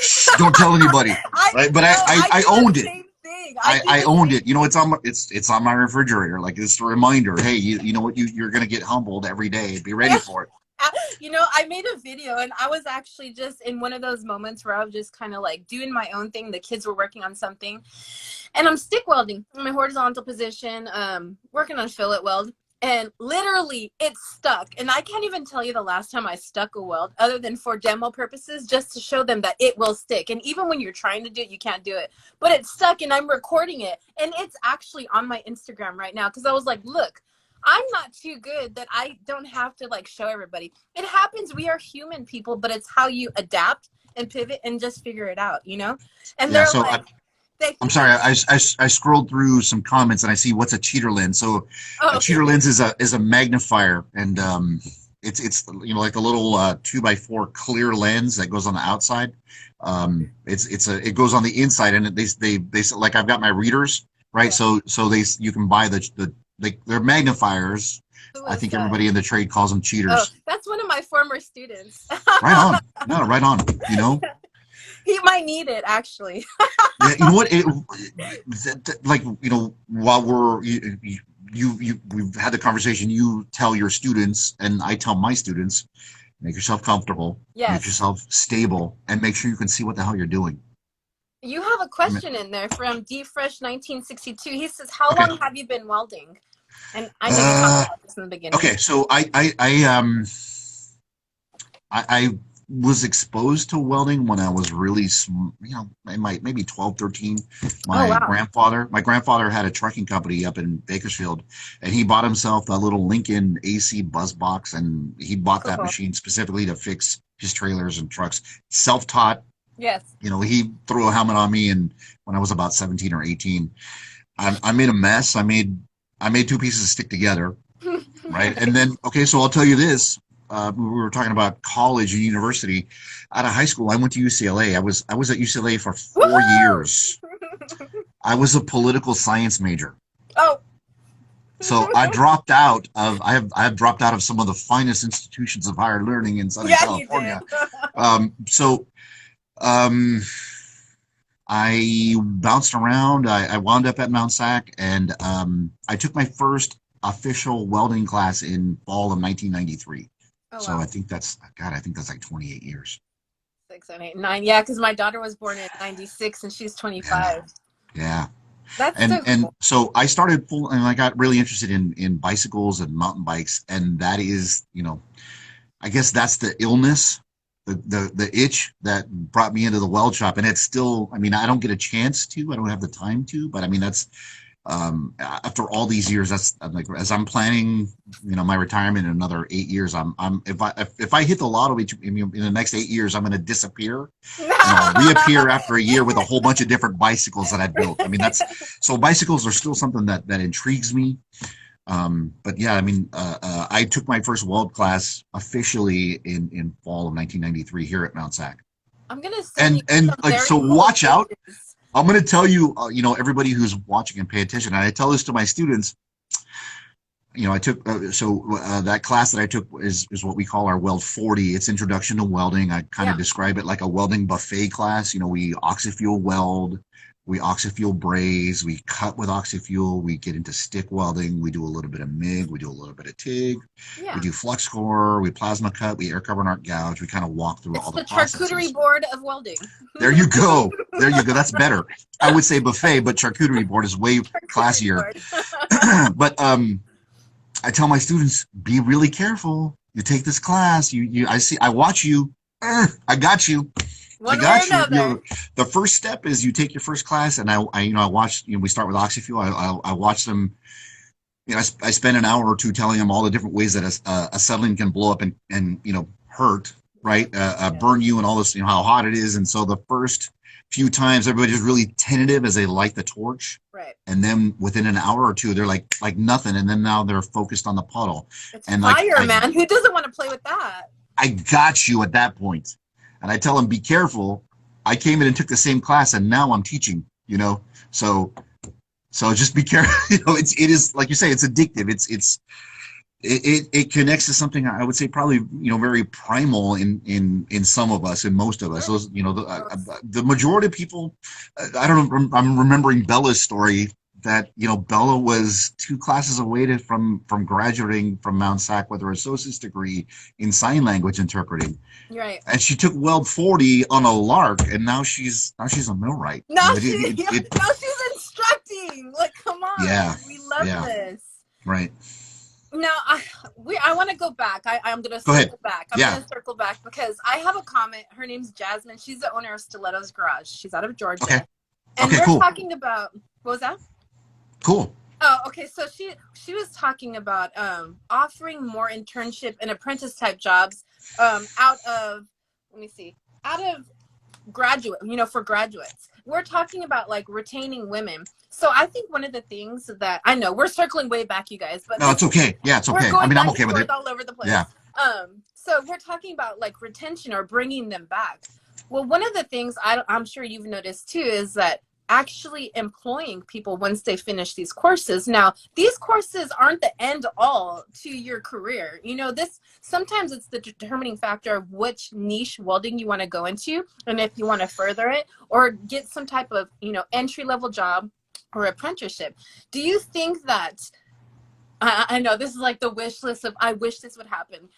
Shh, don't tell anybody, I right? But know. I I do the owned it. same thing. I do I the owned same it. You know, thing. it's on my refrigerator. Like it's a reminder. Hey, you know what? You're gonna get humbled every day. Be ready for it. You know, I made a video and I was actually just in one of those moments where I was just kind of like doing my own thing. The kids were working on something and I'm stick welding in my horizontal position, working on fillet weld. And literally it stuck. And I can't even tell you the last time I stuck a weld other than for demo purposes, just to show them that it will stick. And even when you're trying to do it, you can't do it. But it stuck and I'm recording it. And it's actually on my Instagram right now because I was like, look, I'm not too good that I don't have to like show everybody. It happens. We are human people, but it's how you adapt and pivot and just figure it out, you know? And Yeah. they're So like, they I'm think sorry. I'm, I scrolled through some comments and I see what's a cheater lens. So oh, a okay. cheater lens is a magnifier, and it's you know like the little 2x4 clear lens that goes on the outside. It goes on the inside, and they like I've got my readers, right? Yeah. So you can buy they're magnifiers. Who I is think that? everybody in the trade calls them Oh, cheaters. that's one of my former students. Right on. No, right on. You know. He might need it actually. Yeah, you know what? Like you know, while we've had the conversation. You tell your students, and I tell my students, make yourself comfortable, make Yes. yourself stable, and make sure you can see what the hell you're doing. You have a I mean, question in there from D Fresh 1962. He says, "How okay. long have you been welding?" And I know you talked Uh, about this in the beginning. okay. So I was exposed to welding when I was really, you know, maybe 12, 13. Oh wow. My grandfather had a trucking company up in Bakersfield, and he bought himself a little Lincoln AC buzz box, and he bought that Cool. machine specifically to fix his trailers and trucks. Self-taught, Yes. you know, he threw a helmet on me, and when I was about 17 or 18, I made a mess. I made two pieces stick together, right? And then, okay, so I'll tell you this. We were talking about college and university. Out of high school, I went to UCLA. I was at UCLA for 4 years. I was a political science major. Oh, So I have dropped out of some of the finest institutions of higher learning in Southern yeah, you did. California. So um, I bounced around. I wound up at Mount Sac, and I took my first official welding class in fall of 1993. Oh So wow. I think that's like 28 years. 6, 7, 8, 9. Yeah, because my daughter was born in '96 and she's Yeah, 25. yeah. That's so And cool. so I started and I got really interested in bicycles and mountain bikes, and that is, you know, I guess that's the illness, the itch that brought me into the weld shop. And it's still, I mean, I don't get a chance to, I don't have the time to, but I mean, that's after all these years, I'm like, as I'm planning, you know, my retirement in another 8 years, if I hit the lotto in the next 8 years, I'm going to disappear, and I'll reappear after a year with a whole bunch of different bicycles that I built. I mean, so bicycles are still something that intrigues me. But yeah, I mean, I took my first weld class officially in fall of 1993 here at Mount Sac. I'm gonna send you And some like, very so cool watch out. images. I'm going to tell you, you know, everybody who's watching and pay attention. And I tell this to my students. You know, I took that class that I took is what we call our Weld 40. It's Introduction to Welding. I kind of Yeah. describe it like a welding buffet class. You know, we oxyfuel weld, we oxyfuel braze, we cut with oxyfuel, we get into stick welding, we do a little bit of MIG, we do a little bit of TIG, we Yeah. do flux core, we plasma cut, we air cover and arc gouge. We kind of walk through It's all the the charcuterie processes. board of welding. There you go. There you go. That's better. I would say buffet, but charcuterie board is way Charcuterie classier. board. But I tell my students, be really careful. You take this class. I watch you. I got you. I One way or got you. another. The first step is you take your first class, and I watch. We start with oxyfuel. I watch them. I spend an hour or two telling them all the different ways that acetylene can blow up and hurt, right? Yep. Burn you and all this. How hot it is. And so the first few times, everybody's really tentative as they light the torch, Right. and then within an hour or two, they're like nothing, and then now they're focused on the puddle. It's And fire, man. Who doesn't want to play with that? I got you at that point. And I tell them, be careful. I came in and took the same class, and now I'm teaching, so just be careful. It is, like you say, it's addictive. It connects to something I would say probably, very primal in some of us, in most of us. Those, the majority of people, I don't know, I'm remembering Bella's story that, Bella was 2 classes away from graduating from Mount Sac with her associate's degree in sign language interpreting. Right. And she took Weld 40 on a lark, and now she's a millwright. Now she's instructing. Like, come on. Yeah. We love this. Right. Now, I want to go back. I'm going to circle back. I'm going to circle back because I have a comment. Her name's Jasmine. She's the owner of Stiletto's Garage. She's out of Georgia. Okay. And we're talking about, what was that? Cool. Oh, okay. So she was talking about offering more internship and apprentice type jobs out of graduate, for graduates. We're talking about like retaining women. So I think one of the things that I know we're circling way back, you guys, but no, it's okay. Yeah, it's okay. I mean, I'm okay with it. All over the place. Yeah. So we're talking about like retention or bringing them back. Well, one of the things I'm sure you've noticed too is that actually employing people once they finish these courses. Now, these courses aren't the end all to your career. Sometimes it's the determining factor of which niche welding you want to go into, and if you want to further it or get some type of, entry-level job or apprenticeship. Do you think that, I know this is like the wish list of, I wish this would happen.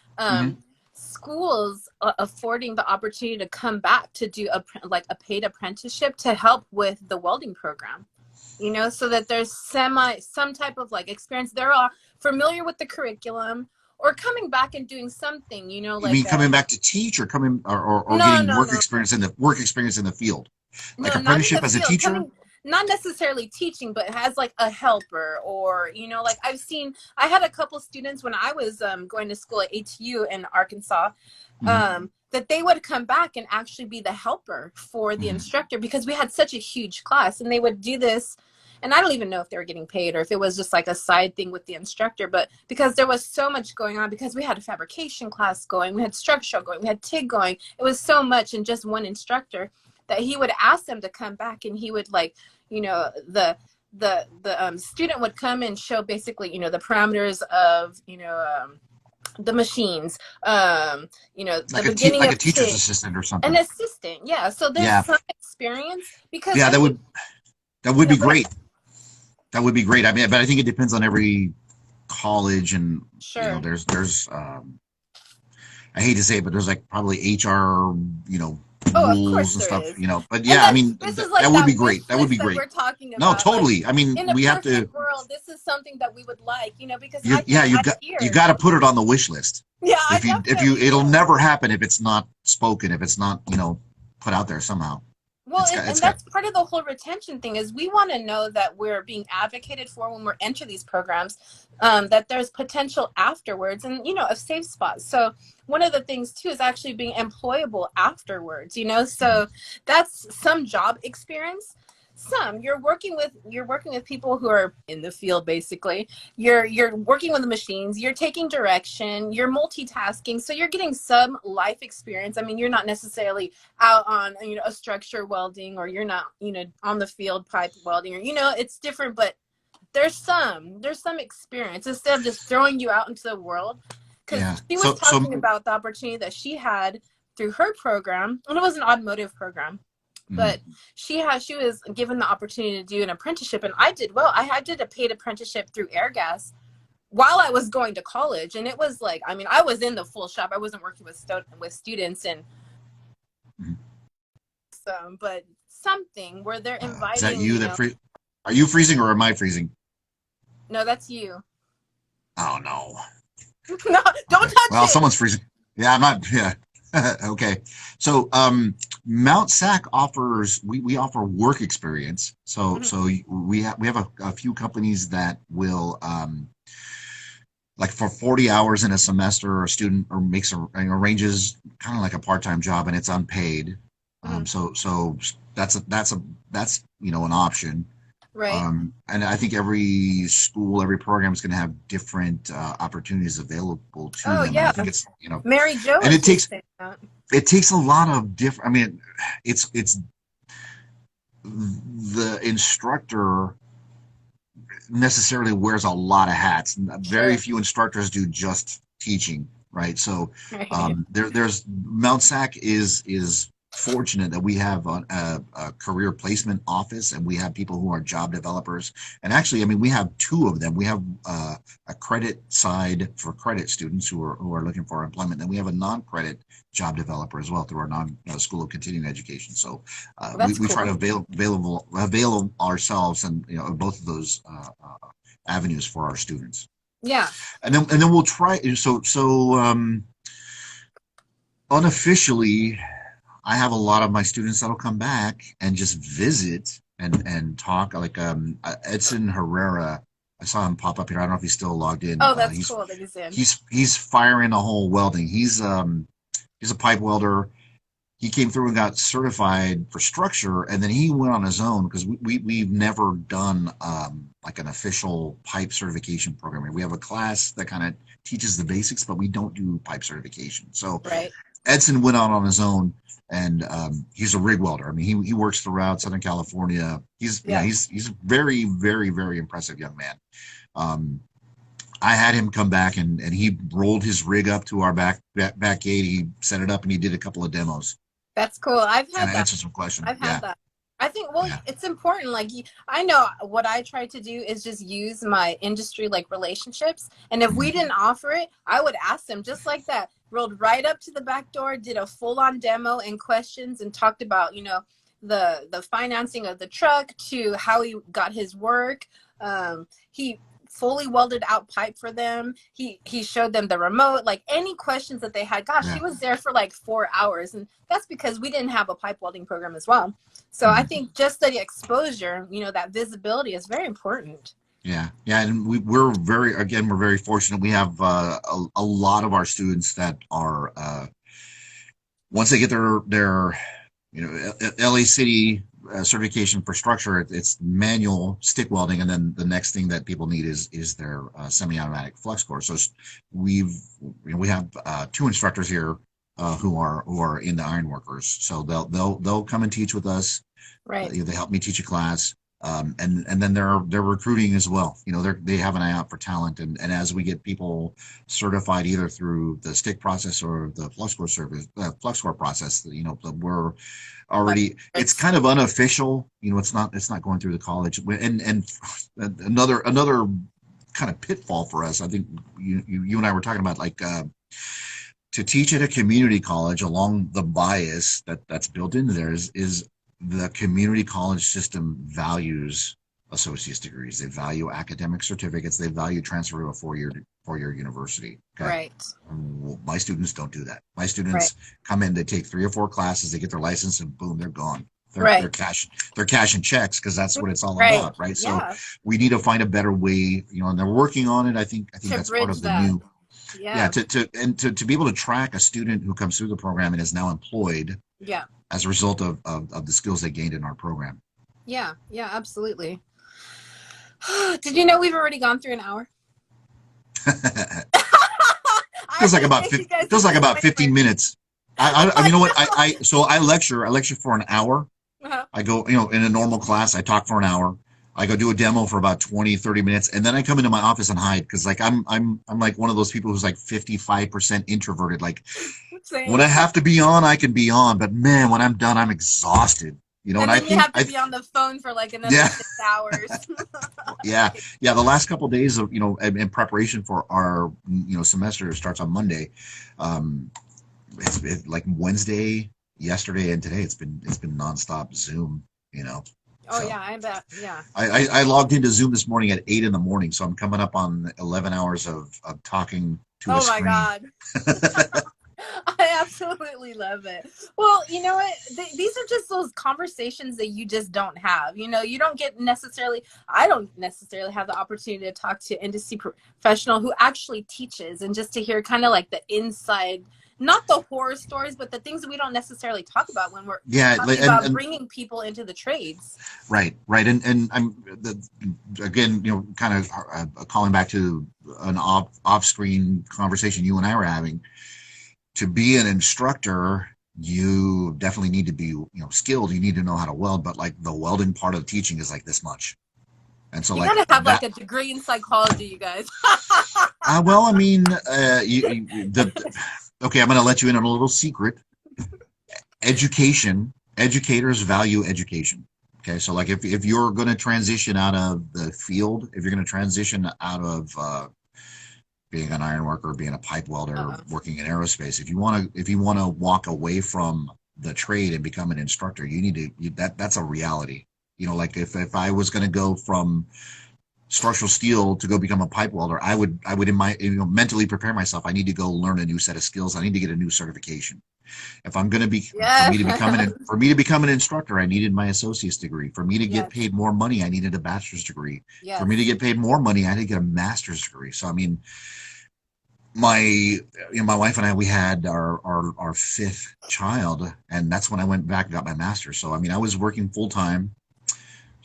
Schools affording the opportunity to come back to do a paid apprenticeship to help with the welding program, so that there's some type of like experience. They're all familiar with the curriculum or coming back and doing something, like. You mean coming back to teach or coming or getting work experience in the field? Like apprenticeship as a teacher? Not necessarily teaching, but as like a helper or, like I had a couple students when I was going to school at ATU in Arkansas, that they would come back and actually be the helper for the instructor because we had such a huge class and they would do this. And I don't even know if they were getting paid or if it was just like a side thing with the instructor, but because there was so much going on, because we had a fabrication class going, we had structural going, we had TIG going, it was so much in just one instructor that he would ask them to come back and he would like, the student would come and show basically, the parameters of, the machines, the beginning like of a teacher's TIG. assistant or something. An assistant, yeah. So there's some experience because that would be great. That would be great. I mean, but I think it depends on every college and sure. There's I hate to say it, but there's like probably HR, rules and stuff, but yeah, I mean, that would be great. That would be great. We're talking about, no, totally. Like, I mean, we have to. World, this is something that we would like, because you got to put it on the wish list. Yeah, it'll never happen if it's not spoken, if it's not, put out there somehow. Well, and that's part of the whole retention thing is we want to know that we're being advocated for when we're entering these programs, that there's potential afterwards and, a safe spot. So one of the things too is actually being employable afterwards, so that's some job experience. You're working with people who are in the field, basically. You're working with the machines, you're taking direction, you're multitasking, so you're getting some life experience. I mean, you're not necessarily out on, a structure welding, or you're not, on the field pipe welding, or, it's different, but there's some experience instead of just throwing you out into the world. Because she was talking about the opportunity that she had through her program, and it was an automotive program. But she was given the opportunity to do an apprenticeship, and I did well. I did a paid apprenticeship through Airgas while I was going to college, and it was like, I mean, I was in the full shop. I wasn't working with students, and but something where they're inviting. Is that you? Are you freezing or am I freezing? No, that's you. Oh no. No, don't Okay. touch Well, it. someone's freezing. Yeah, I'm not. Yeah. Okay. So, Mount Sac offers we offer work experience. So Mhm. we have a few companies that will like for 40 hours in a semester, a student or arranges kind of like a part-time job and it's unpaid. Mhm. So that's an option. Right. And I think every school, every program is going to have different opportunities available to Oh them. And I yeah. think Mary Jo and was it just takes saying that. it takes a lot of different. I mean, it's the instructor necessarily wears a lot of hats. Very Sure. few instructors do just teaching, right? So Right. there's Mount Sac is fortunate that we have a career placement office and we have people who are job developers. And actually, I mean, we have two of them. We have a credit side for credit students who are looking for employment, and we have a non-credit job developer as well through our non School of Continuing Education. So Well, we, that's we try to cool. avail ourselves and both of those avenues for our students. Yeah. And then we'll try. So unofficially, I have a lot of my students that'll come back and just visit and talk. Like Edson Herrera, I saw him pop up here. I don't know if he's still logged in. Oh, that's cool that he's in. He's firing a whole welding. He's a pipe welder. He came through and got certified for structure, and then he went on his own because we've never done like an official pipe certification program. We have a class that kind of teaches the basics, but we don't do pipe certification. So Right. Edson went out on his own, and he's a rig welder. I mean, he works throughout Southern California. Yeah. He's a very, very, very impressive young man. Um, I had him come back and he rolled his rig up to our back gate. He set it up and he did a couple of demos That's cool. I've and had I that. answered some questions. I've had Yeah, that. I think, well, yeah. it's important. Like, I know what I try to do is just use my industry like relationships. And if we Mhm. didn't offer it, I would ask them just like that. Rolled right up to the back door, did a full on demo and questions, and talked about, the financing of the truck to how he got his work. He fully welded out pipe for them. He showed them the remote, like any questions that they had. Gosh, he Yeah. was there for like 4 hours, and that's because we didn't have a pipe welding program as well. So I Mhm. think just the exposure, that visibility is very important. Yeah, yeah, and we're very fortunate. We have a lot of our students that are once they get their LA City certification for structure, it's manual stick welding, and then the next thing that people need is their semi-automatic flux core. So we have two instructors here who are in the ironworkers, so they'll come and teach with us. Right. They help me teach a class. And then they're recruiting as well. They have an eye out for talent, and as we get people certified either through the stick process or the flux core process, we're already. It's kind of unofficial. It's not going through the college. And another kind of pitfall for us. I think you and I were talking about like. To teach at a community college, along the bias that's built into there is the community college system values associate's degrees. They value academic certificates. They value transfer to a four-year university. Okay. Right. Well, my students don't do that. My Right. students come in, they take 3 or 4 classes, they get their license, and boom, they're gone. They're Right. cashing checks because that's what it's all Right. about, right? So Yeah. we need to find a better way, and they're working on it. I think To that's part bridge of the that. new. Yeah, Yeah. to be able to track a student who comes through the program and is now employed Yeah. as a result of the skills they gained in our program. Yeah. Yeah. Absolutely. Did you know we've already gone through an hour? I feels like didn't about make you guys feels a like about disclaimer. 15 minutes. You know what? I lecture for an hour. Uh-huh. I go, in a normal class, I talk for an hour. I go do a demo for about 20, 30 minutes, and then I come into my office and hide because like I'm like one of those people who's like 55% introverted. Like when Same. I have to be on, I can be on, but man, when I'm done, I'm exhausted. And And I then you think have to be on the phone for like another yeah, 6 hours. yeah, yeah. The last couple of days of in preparation for our semester starts on Monday. Um, like Wednesday, yesterday, and today. It's been nonstop Zoom. Oh So yeah, I bet. Yeah. I logged into Zoom this morning at 8 in the morning, so I'm coming up on 11 hours of talking to a Oh my screen. God. I absolutely love it. Well, you know what? These are just those conversations that you just don't have. You know, you don't get necessarily, I don't necessarily have the opportunity to talk to an industry professional who actually teaches, and just to hear kind of like the inside, not the horror stories, but the things that we don't necessarily talk about when we're Yeah, talking about bringing people into the trades. right, and I'm again, kind of calling back to an off screen conversation you and I were having. To be an instructor, you definitely need to be, skilled. You need to know how to weld, but like the welding part of teaching is like this much. And so You like gotta have like that, a degree in psychology, you guys. well, I mean, okay, I'm going to let you in on a little secret. Educators value education. Okay, so like if you're going to transition out of the field, if you're going to transition out of being an iron worker, being a pipe welder, working in aerospace, if you want to walk away from the trade and become an instructor, you need to that's a reality. Like if I was going to go from structural steel to go become a pipe welder, I would in my mentally prepare myself. I need to go learn a new set of skills. I need to get a new certification. If I'm going to be Yes. for me to become an instructor, I needed my associate's degree. For me to get Yes. paid more money, I needed a bachelor's degree. For me to Yes. get paid more money, I had to get a master's degree. So I mean, my wife and I, we had our fifth child, and that's when I went back and got my master's. So I mean, I was working full time,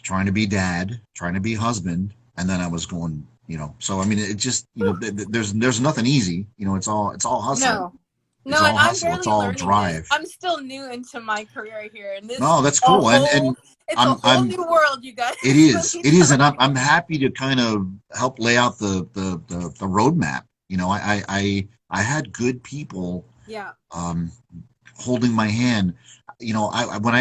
trying to be dad, trying to be husband, and then I was going, so I mean, it just, there's nothing easy. It's all hustle. No. It's No, and all I'm hustle. It's barely all learning this. drive. I'm still new into my career here, and this No, that's a cool. And whole it's a I'm whole I'm new world, you guys. it Let is me it is, tell and I'm you. happy to kind of help lay out the roadmap. I had good people Yeah. um, holding my hand. When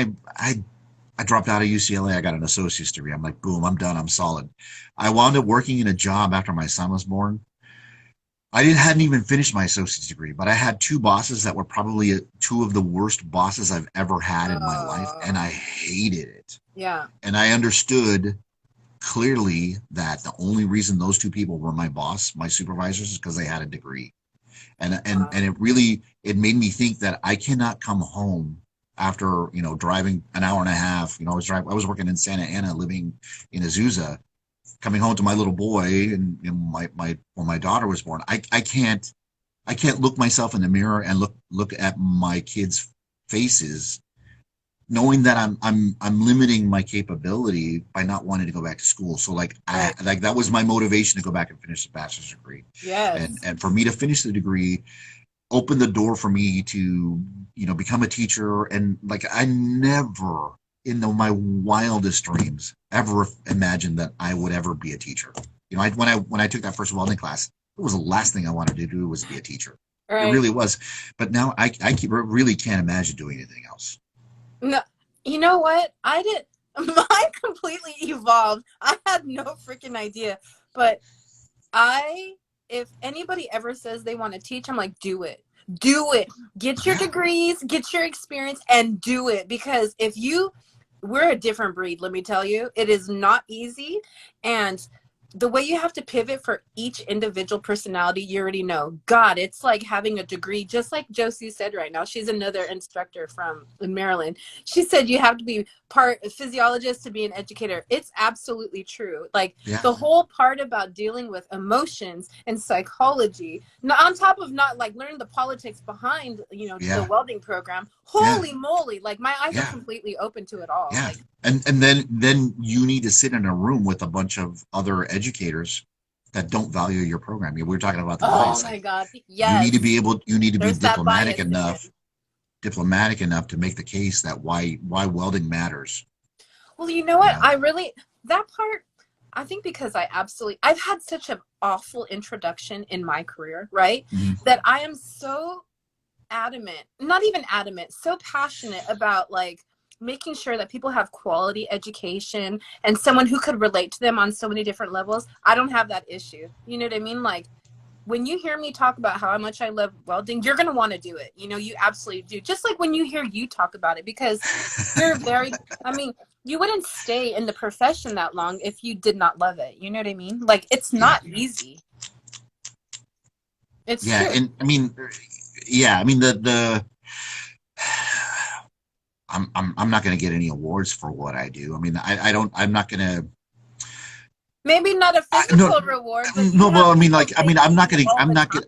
I dropped out of UCLA, I got an associate's degree. I'm like, boom, I'm done. I'm solid. I wound up working in a job after my son was born. Hadn't even finished my associate's degree, but I had two bosses that were probably two of the worst bosses I've ever had in my life, and I hated it. Yeah. And I understood clearly that the only reason those two people were my supervisors, is because they had a degree. And it made me think that I cannot come home after driving an hour and a half. I was working in Santa Ana, living in Azusa, coming home to my little boy, and when my daughter was born. I can't look myself in the mirror and look at my kids' faces, knowing that I'm limiting my capability by not wanting to go back to school. So Right. that was my motivation to go back and finish the bachelor's degree. and Yes. and for me to finish the degree opened the door for me to become a teacher. And like, I never in my wildest dreams ever imagined that I would ever be a teacher. When I took that first welding class, it was the last thing I wanted to do was be a teacher. It Right. really was. But now really can't imagine doing anything else. No, you know what? I did. Mine completely evolved. I had no freaking idea. But if anybody ever says they want to teach, I'm like, do it. Do it. Get your Yeah. degrees, get your experience, and do it. Because we're a different breed, let me tell you. It is not easy. And the way you have to pivot for each individual personality, you already know. God, it's like having a degree, just like Josie said right now. She's another instructor from Maryland. She said you have to be part physiologist to be an educator. It's absolutely true. Like Yeah. the whole part about dealing with emotions and psychology, on top of not like learning the politics behind, the Yeah. welding program. Yeah. Holy moly. Like my eyes are Yeah. completely open to it all. Yeah. Like, And then you need to sit in a room with a bunch of other educators that don't value your program. We were talking about the oh bias. my Like, God. Yes. you need to be There's that bias diplomatic enough to make the case that why welding matters. Well, you know You what? know? That part, I think because I've had such an awful introduction in my career, right? Mhm. That I am so adamant, not even adamant, so passionate about like making sure that people have quality education and someone who could relate to them on so many different levels. I don't have that issue. You know what I mean? Like, when you hear me talk about how much I love welding, you're going to want to do it. You know, you absolutely do. Just like when you hear you talk about it, because you're very, I mean, you wouldn't stay in the profession that long if you did not love it. You know what I mean? Like, it's Yeah. not easy. It's Yeah. true. And I mean, yeah, I mean, I'm not going to get any awards for what I do. I mean, I'm not going to, Maybe not a no, physical reward, but you no, have well, I mean, people like, I mean, thanking you all the time.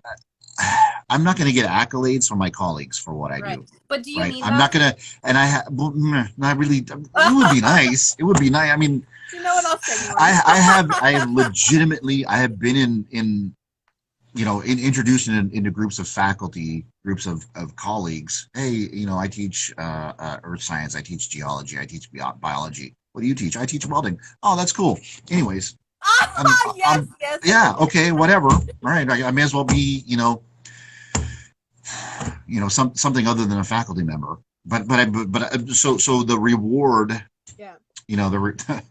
I'm not going to get accolades from my colleagues for what I Right. do. But do you Right. need I'm not that? going to, and well, not really, it would be nice. It would be nice. I mean, You know what? I'll send you one. I have legitimately, I have been in, introduced into groups of faculty, groups of colleagues. Hey, I teach earth science, I teach geology, I teach biology. What do you teach? I teach welding. Oh, that's cool. Anyways, Yes, yes. yeah, okay, whatever. All right, I may as well be, something other than a faculty member. So the reward, Yeah. the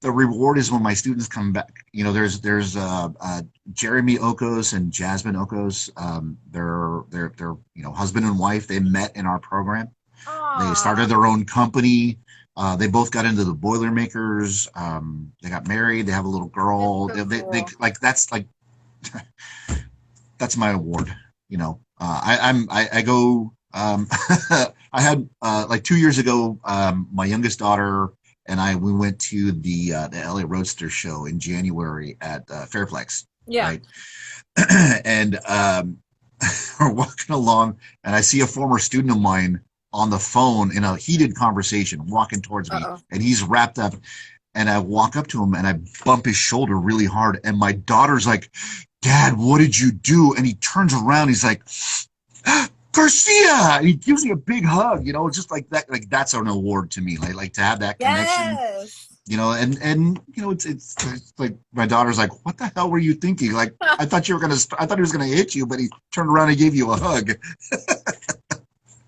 the reward is when my students come back. There's Jeremy Okos and Jasmine Okos. They're husband and wife. They met in our program. They Aw. started their own company. They both got into the Boilermakers. They got married. They have a little It's girl. so They cool. like that's my award. I go. I had like 2 years ago. My youngest daughter and we went to the LA Roadster show in January at Fairplex, Yeah. right? And we're walking along, and I see a former student of mine on the phone in a heated conversation, walking towards me, Uh-oh. and he's wrapped up. And I walk up to him and I bump his shoulder really hard, and my daughter's like, "Dad, what did you do?" And he turns around, he's like, Garcia, and he gives me a big hug, just like that. Like, that's an award to me, like to have that connection, Yes. and it's like my daughter's like, "What the hell were you thinking?" Like, I thought he was gonna hit you, but he turned around and gave you a hug.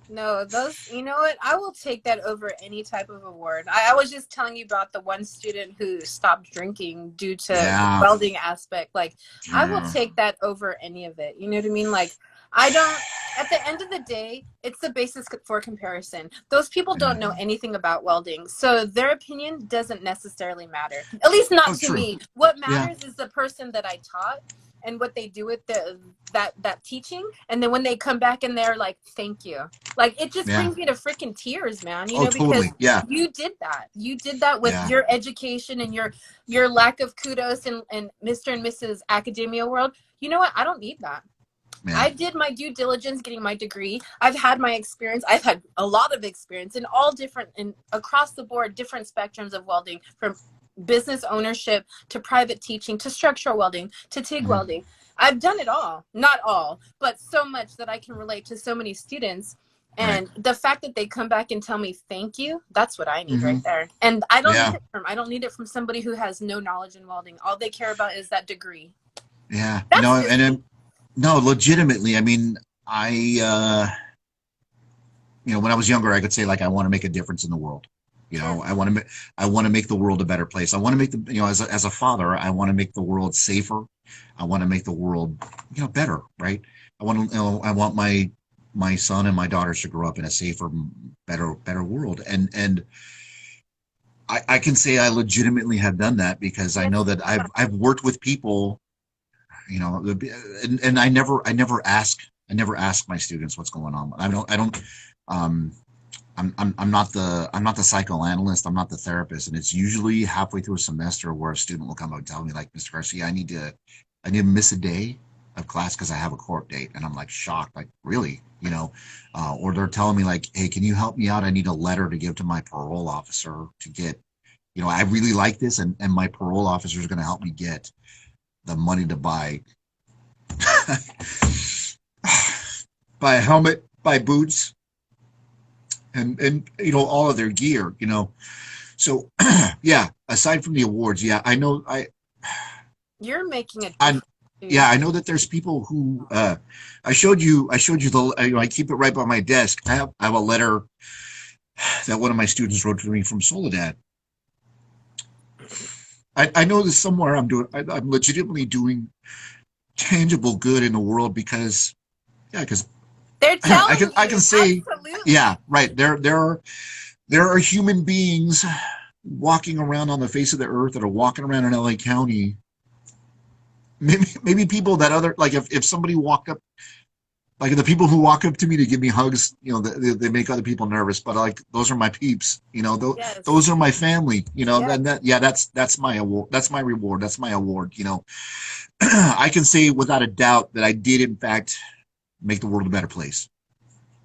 No, those, you know what? I will take that over any type of award. I was just telling you about the one student who stopped drinking due to the Yeah. welding aspect. Like, I will Yeah. take that over any of it. You know what I mean? Like, I don't, at the end of the day, it's the basis for comparison. Those people don't know anything about welding, so their opinion doesn't necessarily matter. At least not Oh, to true. me. What Yeah. matters is the person that I taught and what they do with that teaching, and then when they come back and they're like, thank you, like, it just Yeah. brings me to freaking tears, man. Oh, Because totally. Yeah. you did that with Yeah. your education and your lack of kudos and Mr. and Mrs. Academia world. You know what? I don't need that. Yeah. I did my due diligence getting my degree. I've had my experience. I've had a lot of experience in all different and across the board, different spectrums of welding, from business ownership to private teaching to structural welding to TIG Mhm. welding. I've done it all, not all, but so much that I can relate to so many students. Right. And the fact that they come back and tell me thank you, that's what I need Hmm. right there. And I don't Yeah. need it from somebody who has no knowledge in welding. All they care about is that degree. Yeah. That's just me. No, legitimately. I mean, when I was younger, I could say, like, I want to make a difference in the world. Sure. I want to make the world a better place. I want to make as a father, I want to make the world safer. I want to make the world, better, right? I want my son and my daughters to grow up in a safer, better world. And I can say I legitimately have done that, because I Yes. know that I've worked with people, and I never ask my students what's going on. I don't, um, I'm not the psychoanalyst. I'm not the therapist. And it's usually halfway through a semester where a student will come up and tell me, like, "Mr. Garcia, I need to miss a day of class because I have a court date." And I'm like shocked, like, really, or they're telling me, like, "Hey, can you help me out? I need a letter to give to my parole officer to get, I really like this, and my parole officer is going to help me get the money to buy buy a helmet, buy boots, and all of their gear, So yeah, aside from the awards, yeah, I know You're making a I difference, dude. yeah, I know that there's people who I showed you I keep it right by my desk. I have a letter that one of my students wrote to me from Soledad. I know this somewhere I'm legitimately doing tangible good in the world because, yeah, because They're telling I you, can say, absolutely. yeah, right. There are human beings walking around on the face of the earth that are walking around in LA County. Maybe people that other, like if somebody walked up, like the people who walk up to me to give me hugs, they make other people nervous, but like those are my peeps, Yes. those are my family, Yes. then yeah, that's my award. That's my reward. That's my award. I can say without a doubt that I did in fact make the world a better place.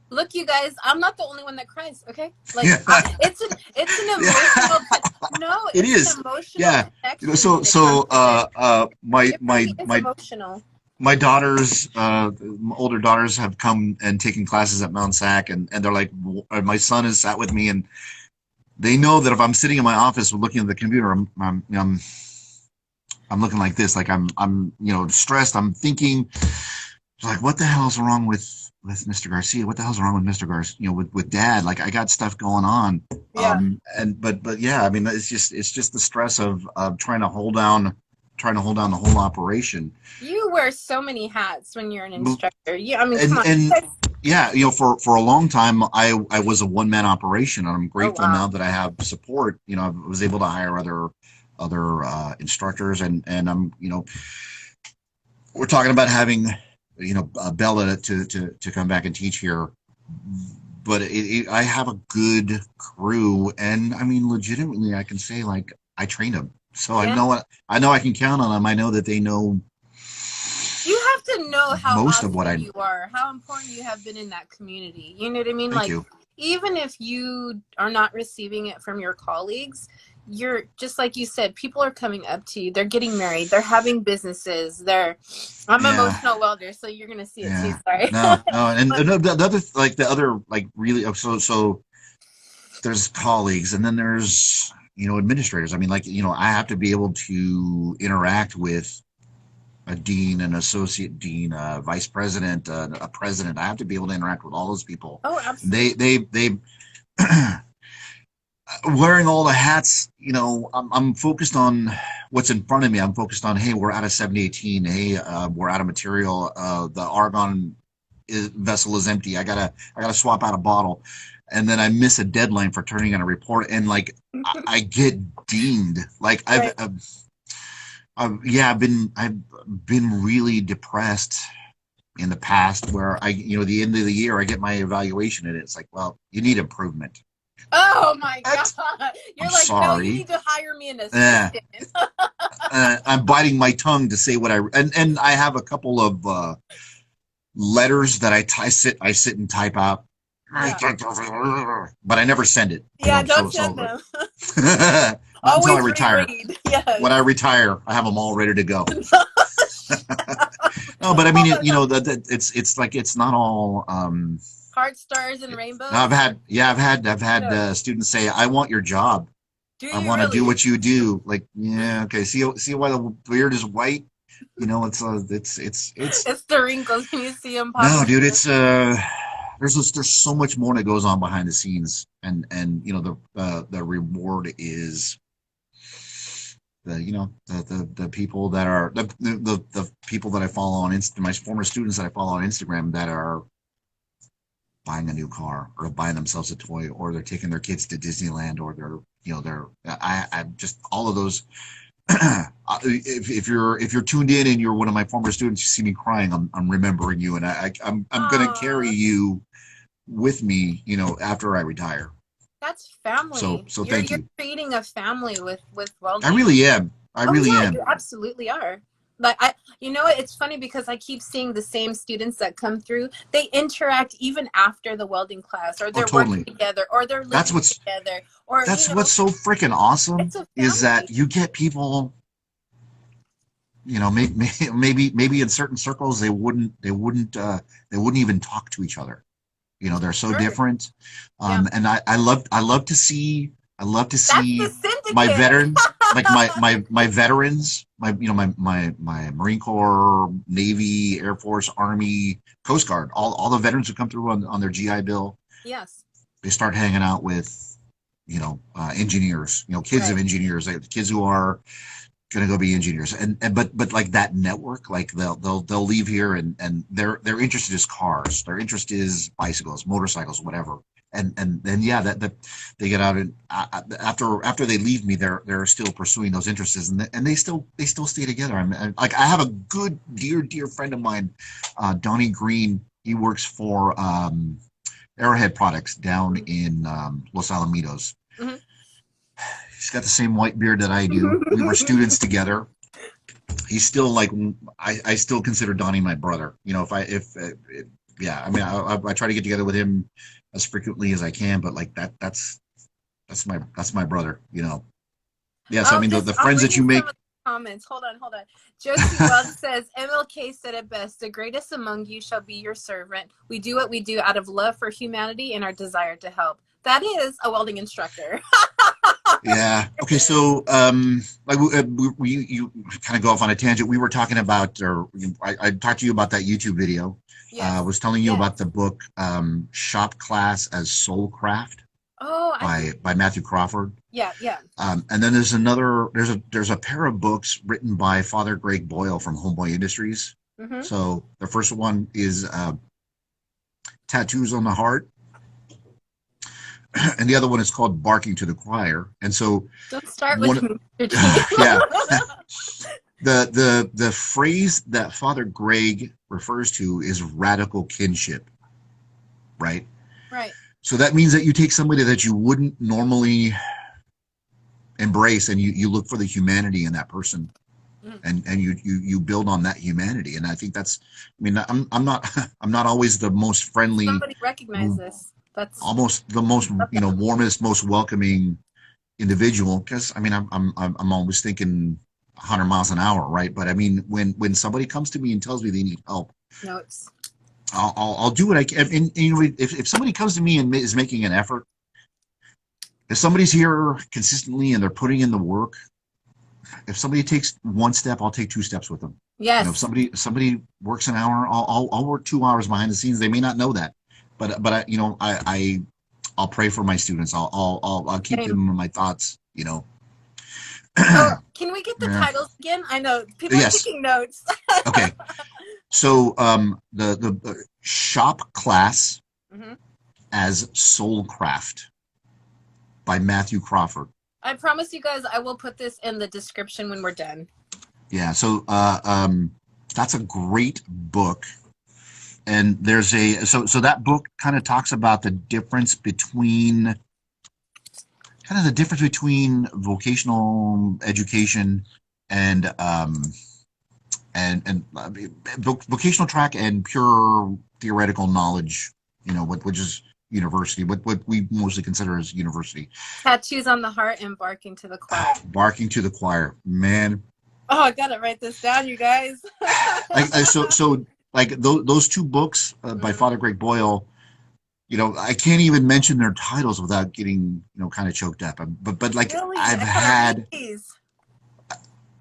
Look, you guys, I'm not the only one that cries. Okay, like Yeah. it's an Yeah. emotional no, It it's an is. emotional Yeah. connection So when it comes to this. my It really is emotional. my daughters, my older daughters have come and taken classes at Mount Sac, and they're like, my son has sat with me, and they know that if I'm sitting in my office looking at the computer, I'm looking like this, like I'm stressed. I'm thinking, like, what the hell's wrong with Mr. Garcia? What the hell's wrong with Mr. Garcia? With Dad? Like, I got stuff going on. Yeah. And but yeah, I mean, it's just the stress of trying to hold down the whole operation. You wear so many hats when you're an instructor. You, I mean, come on. And yeah, for a long time, I was a one man operation, and I'm Oh grateful now wow. that I have support. I was able to hire other instructors, and I'm we're talking about having Bella to come back and teach here, but I have a good crew, and I mean, legitimately, I can say, like, I trained them, so Yeah. I know I can count on them. I know that they know You have to know how most of what awesome I. you are, how important you have been in that community. You know what I mean? Thank Like, you. even if you are not receiving it from your colleagues, you're just like you said, people are coming up to you. They're getting married. They're having businesses. I'm an Yeah. emotional welder, so you're gonna see it too. Yeah. Sorry. No, and But the other like really so there's colleagues, and then there's administrators. I mean, like, I have to be able to interact with a dean, an associate dean, a vice president, a president. I have to be able to interact with all those people. oh, They wearing all the hats. I'm focused on what's in front of me. I'm focused on, hey, we're out of 7018. Hey, we're out of material. The argon vessel is empty. I gotta swap out a bottle, and then I miss a deadline for turning in a report, and like I get deemed. Like right. yeah, I've been really depressed in the past, where the end of the year I get my evaluation, and it's like, well, you need improvement. Oh my What? God. I'm You're like, no, you sorry. need to hire me an Uh, assistant. I'm biting my tongue to say what and I have a couple of letters that I sit and type out, Yeah. but I never send it. Yeah, So don't send them. not until I Always retire. reread. When Yes. I retire, I have them all ready to go. No, but I Oh mean, my God. it's like it's not all. Heart stars and I've rainbows. had yeah, I've had Yeah. students say, "I want your job. Do I you want to do really? what you do." Like, yeah, okay. See why the beard is white? It's It's the wrinkles when you see them no, popping dude. through. There's so much more that goes on behind the scenes, and the reward is the people that are the people that I follow on my former students that I follow on Instagram, that are buying a new car, or buying themselves a toy, or they're taking their kids to Disneyland, or they're I just all of those. If you're tuned in and you're one of my former students, you see me crying, I'm remembering you, and I'm gonna carry Aw, you with me, after I retire. that's So family. so thank You're you. creating a family with I welding. really am. I Oh really yeah, am. you absolutely are. Like you know what? It's funny because I keep seeing the same students that come through. They interact even after the welding class, or Oh, they're working totally. together, or they're That's living what's together, or that's what's so freaking awesome, it's a is that family. you get people, maybe in certain circles they wouldn't even talk to each other. They're so Sure. different. Yeah. And I love to That's the see my syndicate. veterans, like my veterans, my Marine Corps, Navy, Air Force, Army, Coast Guard, all the veterans who come through on their GI Bill. Yes. They start hanging out with engineers, kids of Right. engineers, like kids who are gonna go be engineers, and but like that network, like they'll leave here, and their interest is cars, their interest is bicycles, motorcycles, whatever, and then yeah, that they get out, and after they leave me, they're still pursuing those interests, and they still stay together. Like I have a good dear friend of mine, Donnie Green. He works for Arrowhead Products down in Los Alamitos. Mm-hmm. He's got the same white beard that I do. We were students together. He's still like, I still consider Donnie my brother. You know, yeah, I mean, I try to get together with him as frequently as I can, but like that's my brother, you know. Yeah, so I mean, the friends that you make. Comments. Hold on. Josie Wells says, MLK said it best, the greatest among you shall be your servant. We do what we do out of love for humanity and our desire to help. That is a welding instructor. Yeah. Okay. So, like you kind of go off on a tangent. We were talking about, or I talked to you about that YouTube video. Yes. I was telling you about the book, Shop Class as Soul Craft. Oh, by Matthew Crawford. Yeah. And then there's a pair of books written by Father Greg Boyle from Homeboy Industries. Mm-hmm. So the first one is Tattoos on the Heart. And the other one is called Barking to the Choir. And so don't start with me. Yeah. The phrase that Father Greg refers to is radical kinship. Right? Right. So that means that you take somebody that you wouldn't normally embrace, and you look for the humanity in that person, and you build on that humanity. And I think that's, I mean, I'm not always the most friendly. Somebody recognize this. That's almost the most, you know, warmest, most welcoming individual, because I mean, I'm always thinking 100 miles an hour, right? But I mean, when somebody comes to me and tells me they need help, notes. I'll do what I can. And you know, if somebody comes to me and is making an effort, if somebody's here consistently and they're putting in the work, if somebody takes one step, I'll take 2 steps with them. Yes. You know, if somebody works an hour, I'll work 2 hours behind the scenes. They may not know that, but I, you know, I'll pray for my students. I'll keep them in my thoughts. You know. Can we get the titles again? I know people are taking notes. Okay. So the Shop Class as Soul Craft by Matthew Crawford. I promise you guys I will put this in the description when we're done. Yeah, so that's a great book. And there's so that book kind of talks about the difference between vocational education and vocational track and pure theoretical knowledge, you know, which is university, what we mostly consider as university. Tattoos on the Heart and Barking to the Choir. Barking to the Choir, man. Oh, I gotta write this down, you guys. So like those 2 books by Father Greg Boyle, you know, I can't even mention their titles without getting, you know, kind of choked up. But like really? I've had.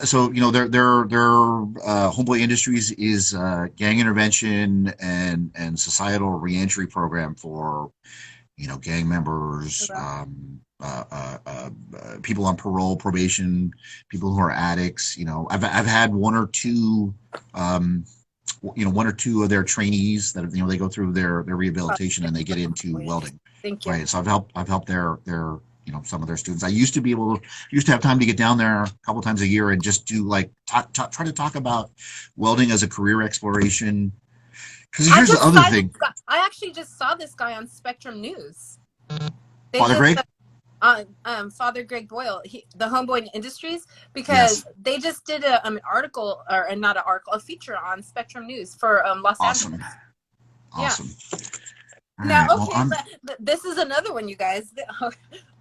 So, you know, their Homeboy Industries is gang intervention and societal reentry program for, you know, gang members, people on parole, probation, people who are addicts. You know, I've had 1 or 2, you know, 1 or 2 of their trainees that, you know, they go through their rehabilitation and they get into welding. Thank you. Right. So I've helped their you know, some of their students. I used to have time to get down there a couple times a year and just do like try to talk about welding as a career exploration. Because here's the other thing. I actually just saw this guy on Spectrum News. Father Greg? Father Greg Boyle, the Homeboy Industries, because they just did an article, or not an article, a feature on Spectrum News for Los Angeles. Awesome. Yeah. Now, okay, but this is another one, you guys.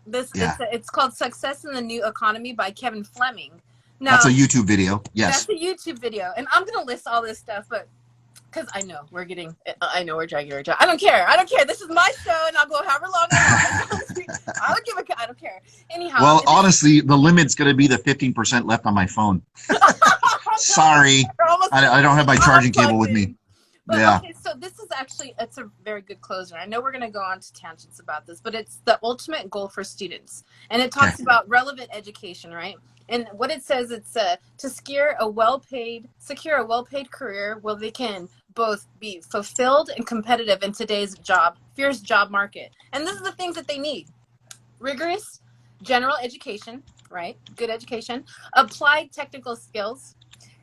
It's called Success in the New Economy by Kevin Fleming. Now, that's a YouTube video. Yes. That's a YouTube video. And I'm going to list all this stuff, but because I know we're dragging our job. I don't care. This is my show, and I'll go however long I want. I don't care. Anyhow. Well, honestly, the limit's going to be the 15% left on my phone. Sorry. I don't have my charging cable with me. But, yeah. Okay, so this is actually, it's a very good closer. I know we're going to go on to tangents about this, but it's the ultimate goal for students. And it Okay. talks about relevant education, right? And what it says, it's to secure a well-paid career where they can both be fulfilled and competitive in today's fierce job market. And this is the things that they need: rigorous general education, right? Good education, applied technical skills,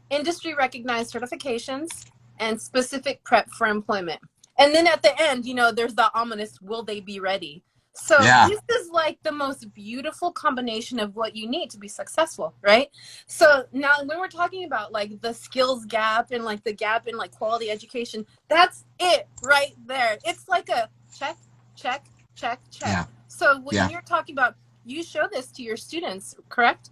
industry recognized certifications, and specific prep for employment. And then at the end, there's the ominous, will they be ready? So Yeah. this is like the most beautiful combination of what you need to be successful, right? So now when we're talking about like the skills gap and like the gap in like quality education, that's it right there. It's like a check, check, check, check. Yeah. So when Yeah. you're talking about, you show this to your students, correct?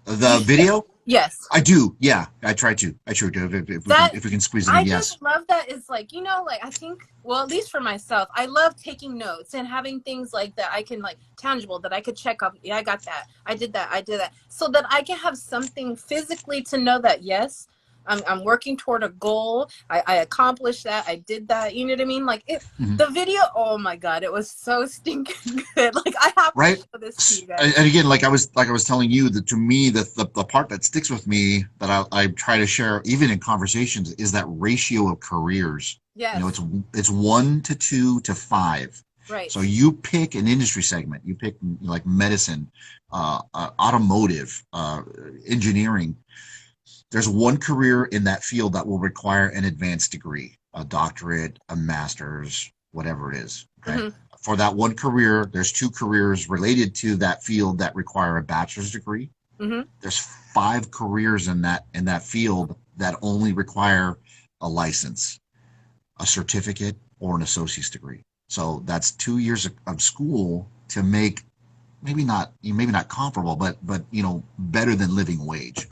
The video? Yes. I do. Yeah, I try to. If we can squeeze it in, I yes. just love that. It's like, I think, well, at least for myself, I love taking notes and having things like that I can like tangible that I could check off. Yeah, I got that. I did that. So that I can have something physically to know that, yes, I'm working toward a goal. I accomplished that. I did that. You know what I mean? Like the video, oh my God, it was so stinking good. Like I have to show this to you guys. And again, like I was telling you, that to me, the part that sticks with me that I try to share even in conversations is that ratio of careers. Yes. It's 1 to 2 to 5. Right. So you pick an industry segment. You pick like medicine, automotive, engineering. There's one career in that field that will require an advanced degree, a doctorate, a master's, whatever it is. Okay. Mm-hmm. For that one career, there's 2 careers related to that field that require a bachelor's degree. Mm-hmm. There's 5 careers in that field that only require a license, a certificate, or an associate's degree. So that's 2 years of school to make maybe not comparable, but better than living wage.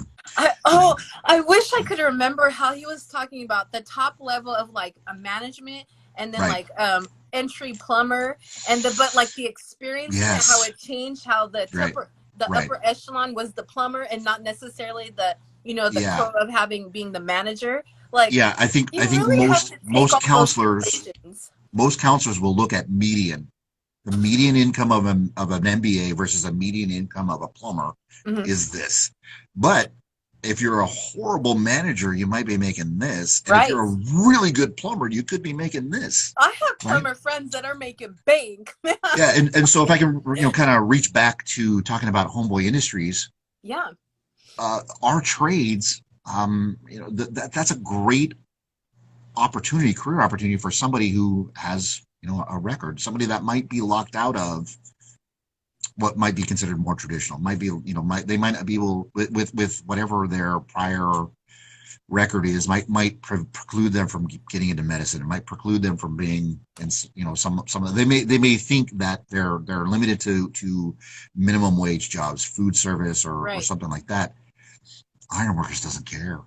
I wish I could remember how he was talking about the top level of like a management, and then right. like entry plumber, but like the experience, yes. and how it changed, how the right. upper echelon was the plumber and not necessarily the yeah. quote of being the manager. Like yeah, I think really most counselors will look at median. The median income of an MBA versus a median income of a plumber mm-hmm. is this. But if you're a horrible manager, you might be making this. And right. if you're a really good plumber, you could be making this. I have plumber right? friends that are making bank. Yeah, and so if I can kind of reach back to talking about Homeboy Industries. Yeah. Our trades, that's a great career opportunity for somebody who has a record, somebody that might be locked out of what might be considered more traditional, might be, they might not be able with whatever their prior record is, might preclude them from getting into medicine. It might preclude them from being in, they may think that they're limited to minimum wage jobs, food service or something like that. Ironworkers doesn't care.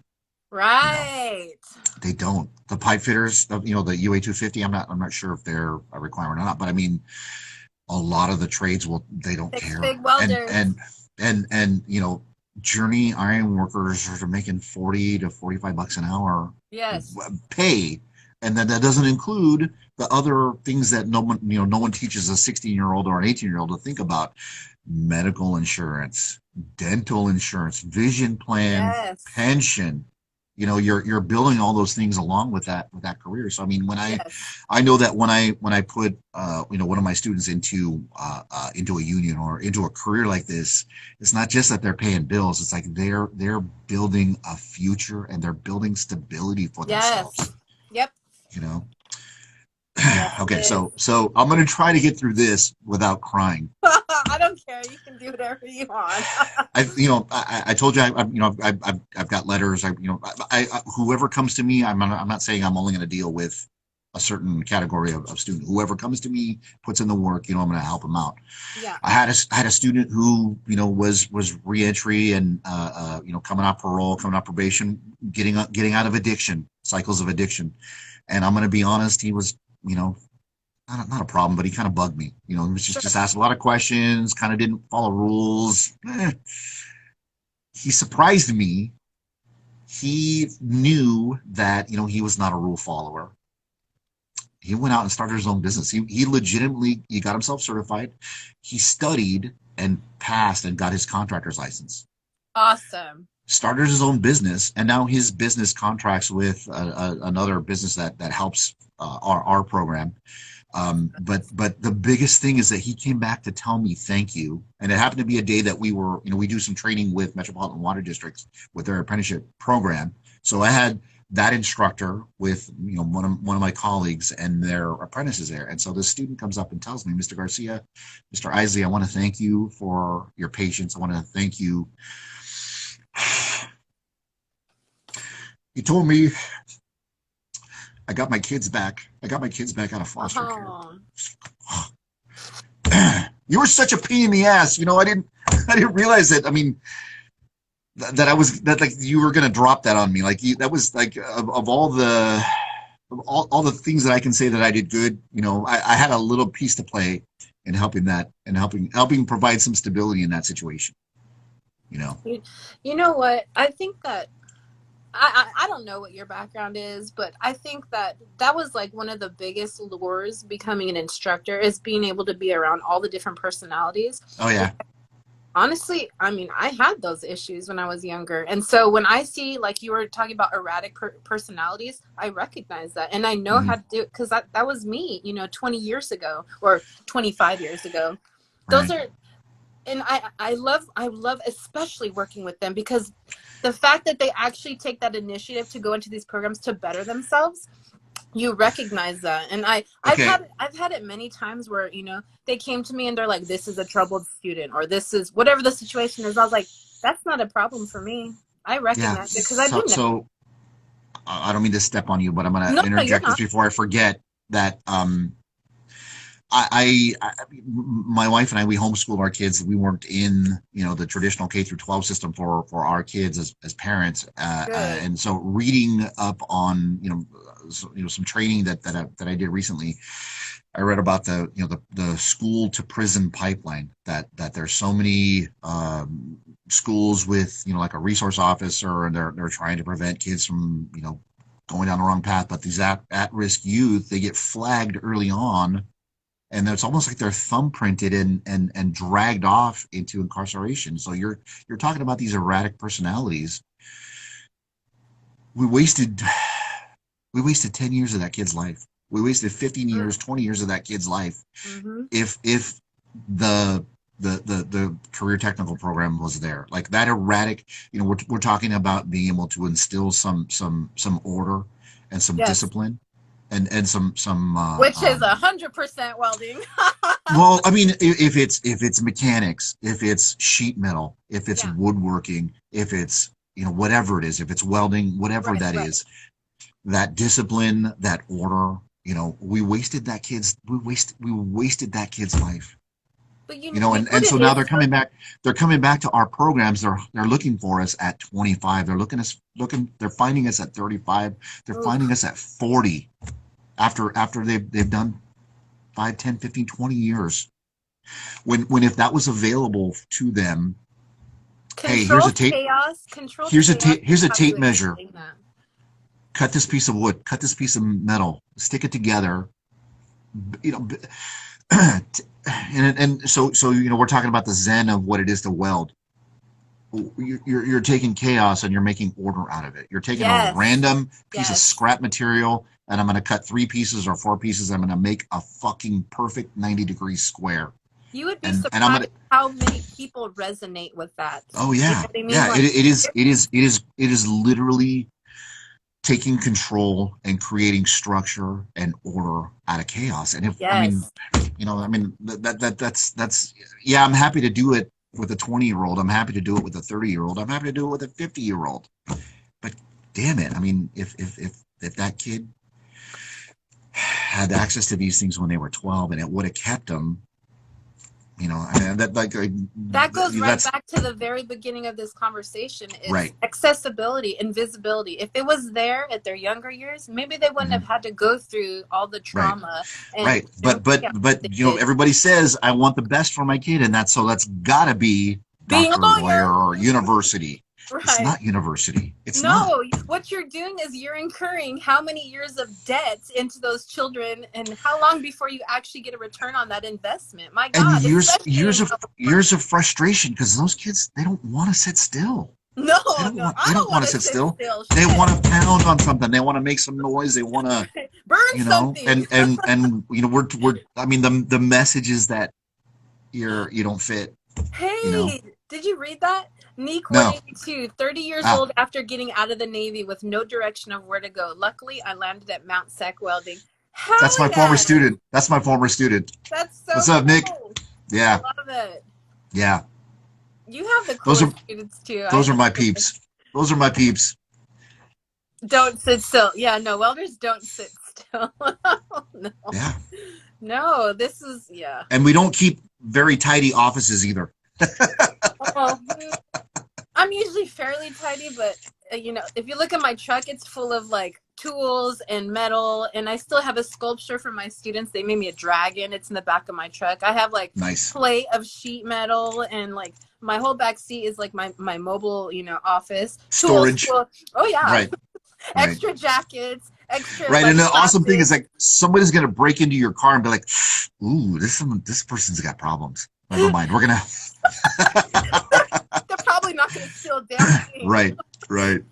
Right. They don't. The pipe fitters, the UA 250, I'm not sure if they're a requirement or not, but I mean, a lot of the trades they don't care. Big welders. And journey iron workers are making $40 to $45 an hour. Yes. Pay, and then that doesn't include the other things that no one teaches a 16-year-old or an 18-year-old to think about: medical insurance, dental insurance, vision plan, yes. pension. You're building all those things along with that career. So I mean, when I know that when I put one of my students into a union or into a career like this, it's not just that they're paying bills. It's like they're building a future and they're building stability for themselves. Yep. Yes, okay, so I'm going to try to get through this without crying. I don't care. You can do whatever you want. I told you, I've got letters. Whoever comes to me, I'm not saying I'm only going to deal with a certain category of student. Whoever comes to me, puts in the work, I'm going to help them out. Yeah. I had a student who, was reentry and, coming off parole, coming off probation, getting out of addiction, cycles of addiction. And I'm going to be honest, he was, not a problem, but he kind of bugged me. He was just asked a lot of questions, kind of didn't follow rules. He surprised me. He knew that, he was not a rule follower. he went out and started his own business. He legitimately, he got himself certified. He studied and passed and got his contractor's license. Awesome. Started his own business, and now his business contracts with another business that helps our program. But the biggest thing is that he came back to tell me thank you. And it happened to be a day that we were, we do some training with Metropolitan Water Districts with their apprenticeship program. So I had that instructor with, one of my colleagues and their apprentices there. And so this student comes up and tells me, Mr. Garcia, Mr. Isley, I want to thank you for your patience. I want to thank you. He told me, I got my kids back. I got my kids back out of foster care. You were such a pain in the ass. I didn't realize that. I mean, that like you were gonna drop that on me. Like that was like of all the things that I can say that I did good. I had a little piece to play in helping that and helping provide some stability in that situation. You know what? I think that I don't know what your background is, but I think that was like one of the biggest lures becoming an instructor is being able to be around all the different personalities. Oh yeah. Honestly, I mean, I had those issues when I was younger. And so when I see, like you were talking about erratic personalities, I recognize that. And I know how to do it because that was me, 20 years ago or 25 years ago. Those are, and I love especially working with them because the fact that they actually take that initiative to go into these programs to better themselves, you recognize that. And I've had it many times where, they came to me and they're like, this is a troubled student or this is whatever the situation is. I was like, that's not a problem for me. I recognize it because I've been there. So I don't mean to step on you, but I'm going to interject this before I forget that my wife and I, we homeschooled our kids. We weren't in, the traditional K through 12 system for our kids as parents. And so reading up on, some training that I did recently, I read about the school to prison pipeline that there's so many schools with, like a resource officer, and they're trying to prevent kids from, going down the wrong path. But these at-risk youth, they get flagged early on. And it's almost like they're thumbprinted and dragged off into incarceration. So you're talking about these erratic personalities. We wasted 10 years of that kid's life. We wasted 15 years, 20 years of that kid's life. If the career technical program was there, like that erratic, we're talking about being able to instill some order and some discipline. And some which is 100% welding. Well, I mean, if it's mechanics, if it's sheet metal, if it's woodworking, if it's whatever it is, if it's welding, whatever is, that discipline, that order, we wasted that kid's life. But and so now they're coming back to our programs. They're looking for us at 25. They're finding us at 35. They're finding us at 40 after they've done 5, 10, 15, 20 years. When if that was available to them, hey, here's a tape. Here's a tape measure. Cut this piece of wood, cut this piece of metal, stick it together. And so we're talking about the zen of what it is to weld. You're taking chaos and you're making order out of it. You're taking a random piece of scrap material, and I'm going to cut 3 pieces or 4 pieces. I'm going to make a fucking perfect 90-degree square. You would be surprised how many people resonate with that. Oh yeah, it is literally taking control and creating structure and order out of chaos. And that's I'm happy to do it with a 20-year-old. I'm happy to do it with a 30-year-old. I'm happy to do it with a 50-year-old. But damn it, I mean, if that kid had access to these things when they were 12, and it would have kept them, that goes back to the very beginning of this conversation. Is accessibility and visibility. If it was there at their younger years, maybe they wouldn't have had to go through all the trauma. But everybody says I want the best for my kid, and that's gotta be doctor, lawyer, or university. It's Right. not university. It's not. No, what you're doing is you're incurring how many years of debt into those children, and how long before you actually get a return on that investment. My And God, especially in years of frustration because those kids, they don't want to sit still. no, no, They I don't don't want want to to sit sit still. still. They Shit. want to pound on something. They want to make some noise. They want to, Burn something. and we're I mean the message is that you don't fit, you know. Hey, did you read that? Neek No. 182, 30 years Ah, old after getting out of the Navy with no direction of where to go. Luckily, I landed at Mount Sac Welding. that's Hell my former yeah. student. That's my former student. That's What's so up, Nick? cool. I Yeah. love it. Yeah. You have the Those are coolest students too. those are my peeps. Those are my peeps. Don't sit still. Yeah, no, welders don't sit still. No. Yeah. No, this is, yeah. And we don't keep very tidy offices either. Well, I'm usually fairly tidy, but if you look at my truck, it's full of like tools and metal, and I still have a sculpture for my students. They made me a dragon. It's in the back of my truck. I have like Nice. plate of sheet metal, and like my whole back seat is like my mobile, office Storage. tools. Oh yeah. Right. Right. Extra jackets, extra. Right, like, and the awesome thing is glasses. like somebody's gonna break into your car and be like, "Ooh, this person's got problems. Never mind, we're gonna." They're probably not going to steal a damn thing. Right.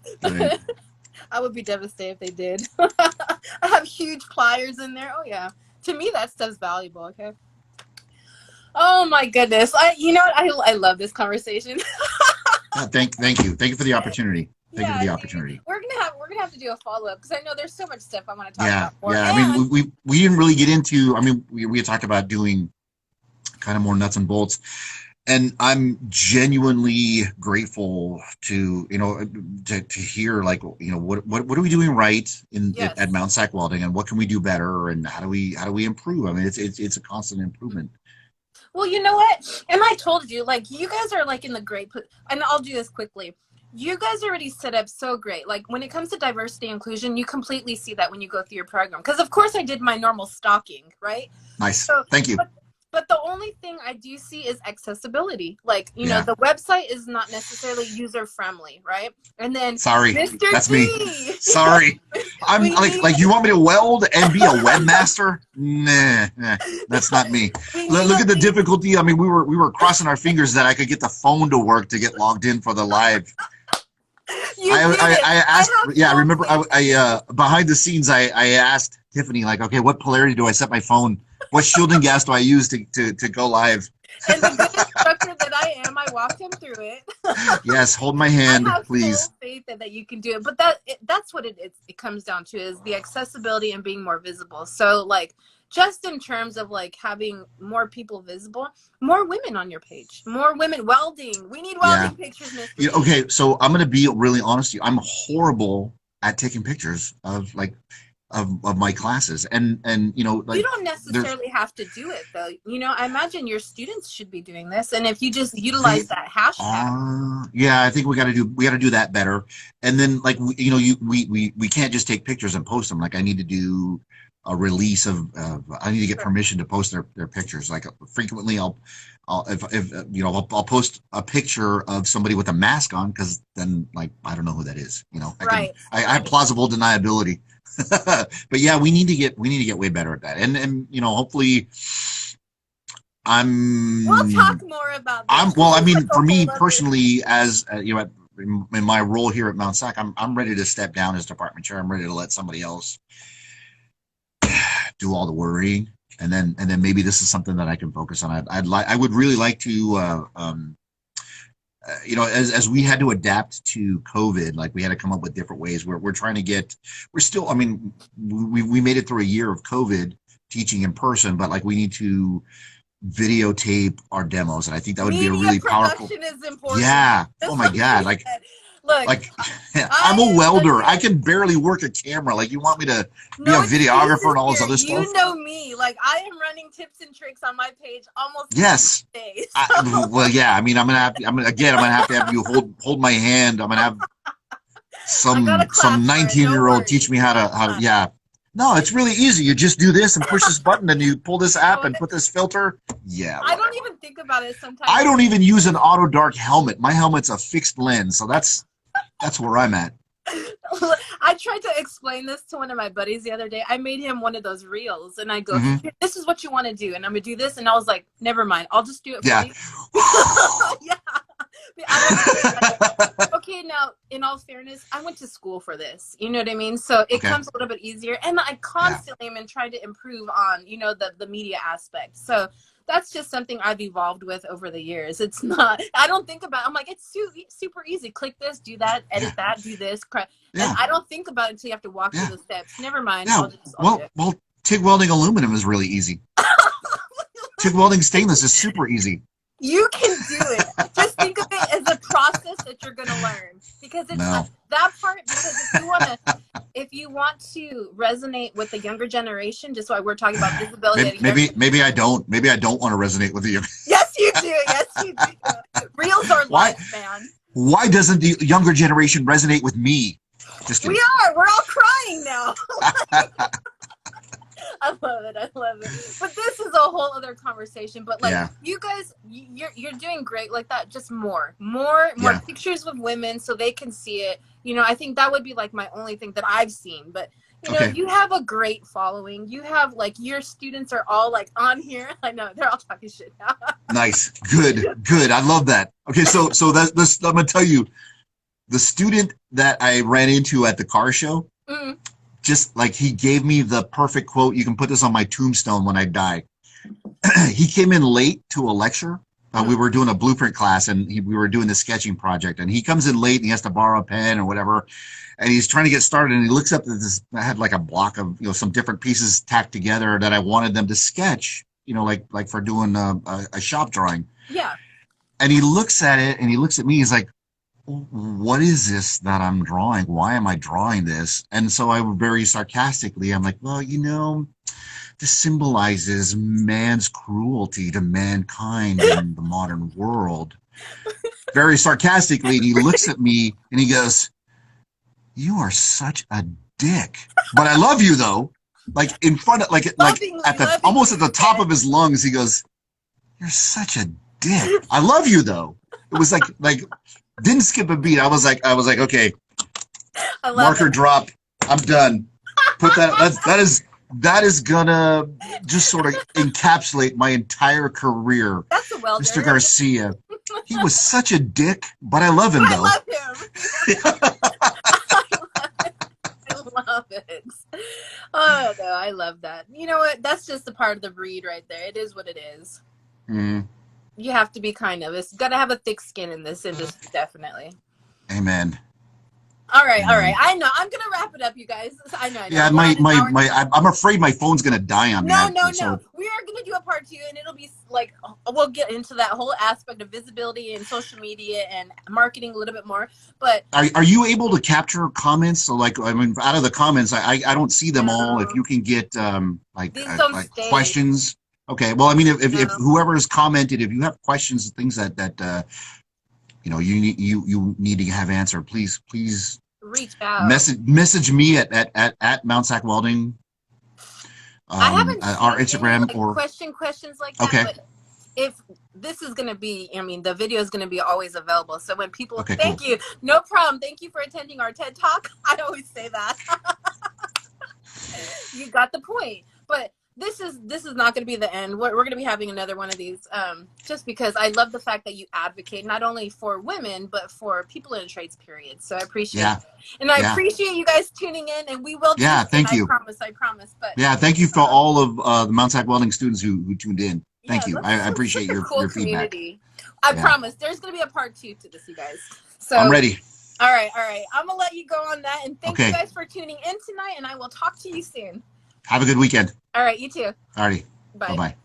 I would be devastated if they did. I have huge pliers in there. Oh yeah. To me, that stuff's valuable. Okay. Oh my goodness. I love this conversation. Thank you for the opportunity. Thank you for the opportunity. We're gonna have to do a follow up because I know there's so much stuff I want to talk Yeah, about. yeah. I mean, we didn't really get into. I mean, we had talked about doing kind of more nuts and bolts, and I'm genuinely grateful to to hear like what are we doing right at Mt Sac Welding, and what can we do better, and how do we improve? I mean, it's a constant improvement. Well, you know what? And I told you, like, you guys are like in the great, and I'll do this quickly. You guys already set up so great. Like when it comes to diversity inclusion, you completely see that when you go through your program. Because of course I did my normal stalking, right? Nice. So, thank you. But the only thing I do see is accessibility. Like, the website is not necessarily user friendly, right? And then sorry, Mr. that's G. me. Sorry. I'm like you want me to weld and be a webmaster? Nah, that's not me. Look at the difficulty. I mean, we were crossing our fingers that I could get the phone to work to get logged in for the live. I asked. Yeah, I remember. I behind the scenes, I asked Tiffany, like, okay, what polarity do I set my phone? What shielding gas do I use to go live? And the good instructor that I am, I walked him through it. Yes, hold my hand, I have please. full faith that you can do it. But that's what it comes down to, is the accessibility and being more visible. So like, just in terms of like having more people visible, more women on your page, more women welding. We need welding pictures, Mr. Okay, so I'm gonna be really honest with you. I'm horrible at taking pictures of my classes, and like, you don't necessarily have to do it though. I imagine your students should be doing this, and if you just utilize that hashtag. Yeah, I think we got to do that better. And then like we can't just take pictures and post them. Like I need to do a release of I need to get permission to post their pictures. Like frequently I'll post a picture of somebody with a mask on, because then like I don't know who that is. I have plausible deniability. But yeah, we need to get way better at that. And hopefully we'll talk more about that. Well, I mean, for me personally, as in my role here at Mount Sac, I'm ready to step down as department chair. I'm ready to let somebody else do all the worrying, and then maybe this is something that I can focus on. I would really like to as we had to adapt to COVID, like we had to come up with different ways. We're trying to we're still, I mean, we made it through a year of COVID teaching in person, but like we need to videotape our demos, and I think that would be a really powerful. Is important. Yeah. Oh my God. Look, I'm a welder. I can barely work a camera. Like, you want me to be a videographer and all this other stuff? You know me. Like, I am running tips and tricks on my page almost every day. Well, yeah. I mean, I'm gonna have to have you hold my hand. I'm gonna have some 19-year-old teach me how to. Yeah. No, it's really easy. You just do this and push this button and you pull this app know and put this filter. Yeah, I whatever. don't even think about it sometimes. I don't even use an auto dark helmet. My helmet's a fixed lens, so that's where I'm at. I tried to explain this to one of my buddies the other day. I made him one of those reels, and I go, Hmm. "This is what you want to do," and I'm gonna do this, and I was like, "Never mind, I'll just do it for Yeah. you." Yeah. Okay, now in all fairness, I went to school for this. You know what I mean? So it Okay. comes a little bit easier, and I constantly am trying to improve on the media aspect. So that's just something I've evolved with over the years. It's not. I don't think about. I'm like, it's super easy. Click this, do that, edit that, do this, and Yeah. I don't think about it until you have to walk Yeah. through the steps. Never mind. Yeah. I'll do it. Well, TIG welding aluminum is really easy. TIG welding stainless is super easy. You can do it. Just think of it as a process that you're going to learn, because it's that part. Because if you want to resonate with the younger generation, just why we're talking about visibility. Maybe I don't. Maybe I don't want to resonate with you. Yes, you do. Yes, you do. Reels are life, man. Why doesn't the younger generation resonate with me? Just kidding. We are. We're all crying now. I love it. I love it. But this is a whole other conversation. But you guys, you're doing great like that. Just more pictures with women so they can see it. I think that would be like my only thing that I've seen. But you have a great following. You have your students are all on here. I know they're all talking shit now. Nice. Good. I love that. Okay, so that's I'm gonna tell you, the student that I ran into at the car show. Mm-hmm. Just he gave me the perfect quote. You can put this on my tombstone when I die. He came in late to a lecture. We were doing a blueprint class, and we were doing the sketching project. And he comes in late, and he has to borrow a pen or whatever. And he's trying to get started, and he looks up at this. I had a block of some different pieces tacked together that I wanted them to sketch. Like for doing a shop drawing. Yeah. And he looks at it, and he looks at me. He's like, what is this that I'm drawing? Why am I drawing this? And so I very sarcastically, I'm like, well, this symbolizes man's cruelty to mankind in the modern world. Very sarcastically, and he looks at me and he goes, you are such a dick. But I love you though. In front of almost at the top of his lungs, he goes, you're such a dick. I love you though. It was didn't skip a beat. I was like, okay, marker drop. I'm done. Put that is gonna just sort of encapsulate my entire career. That's a welder. Mr. Garcia. He was such a dick, but I love him though. I love him. I love it. Oh no, I love that. You know what? That's just a part of the breed right there. It is what it is. Mm. You have to be it's got to have a thick skin in this industry, definitely. Amen. All right. I know. I'm gonna wrap it up, you guys. I know. Yeah, I'm afraid my phone's gonna die on me. No. We are gonna do a part 2, and it'll be we'll get into that whole aspect of visibility and social media and marketing a little bit more. But are you able to capture comments? So out of the comments, I don't see them all. If you can get questions. Okay. Well, if whoever's commented, if you have questions, things that you need to have answered, please reach out. Message me at Mt Sac Welding. I haven't our Instagram any, questions like that. Okay. But if this is going to be, the video is going to be always available. So when people, thank you, no problem. Thank you for attending our TED Talk. I always say that. You got the point. But this is not going to be the end. We're going to be having another one of these, just because I love the fact that you advocate not only for women but for people in the trades period. So I appreciate it, and I appreciate you guys tuning in. And we will. Thank you. I promise. But thank you for all of the Mt Sac Welding students who tuned in. Thank you. I appreciate your feedback. I promise. There's going to be a part 2 to this, you guys. So I'm ready. All right. I'm gonna let you go on that, and thank you guys for tuning in tonight. And I will talk to you soon. Have a good weekend. All right, you too. All righty. Bye. Bye-bye.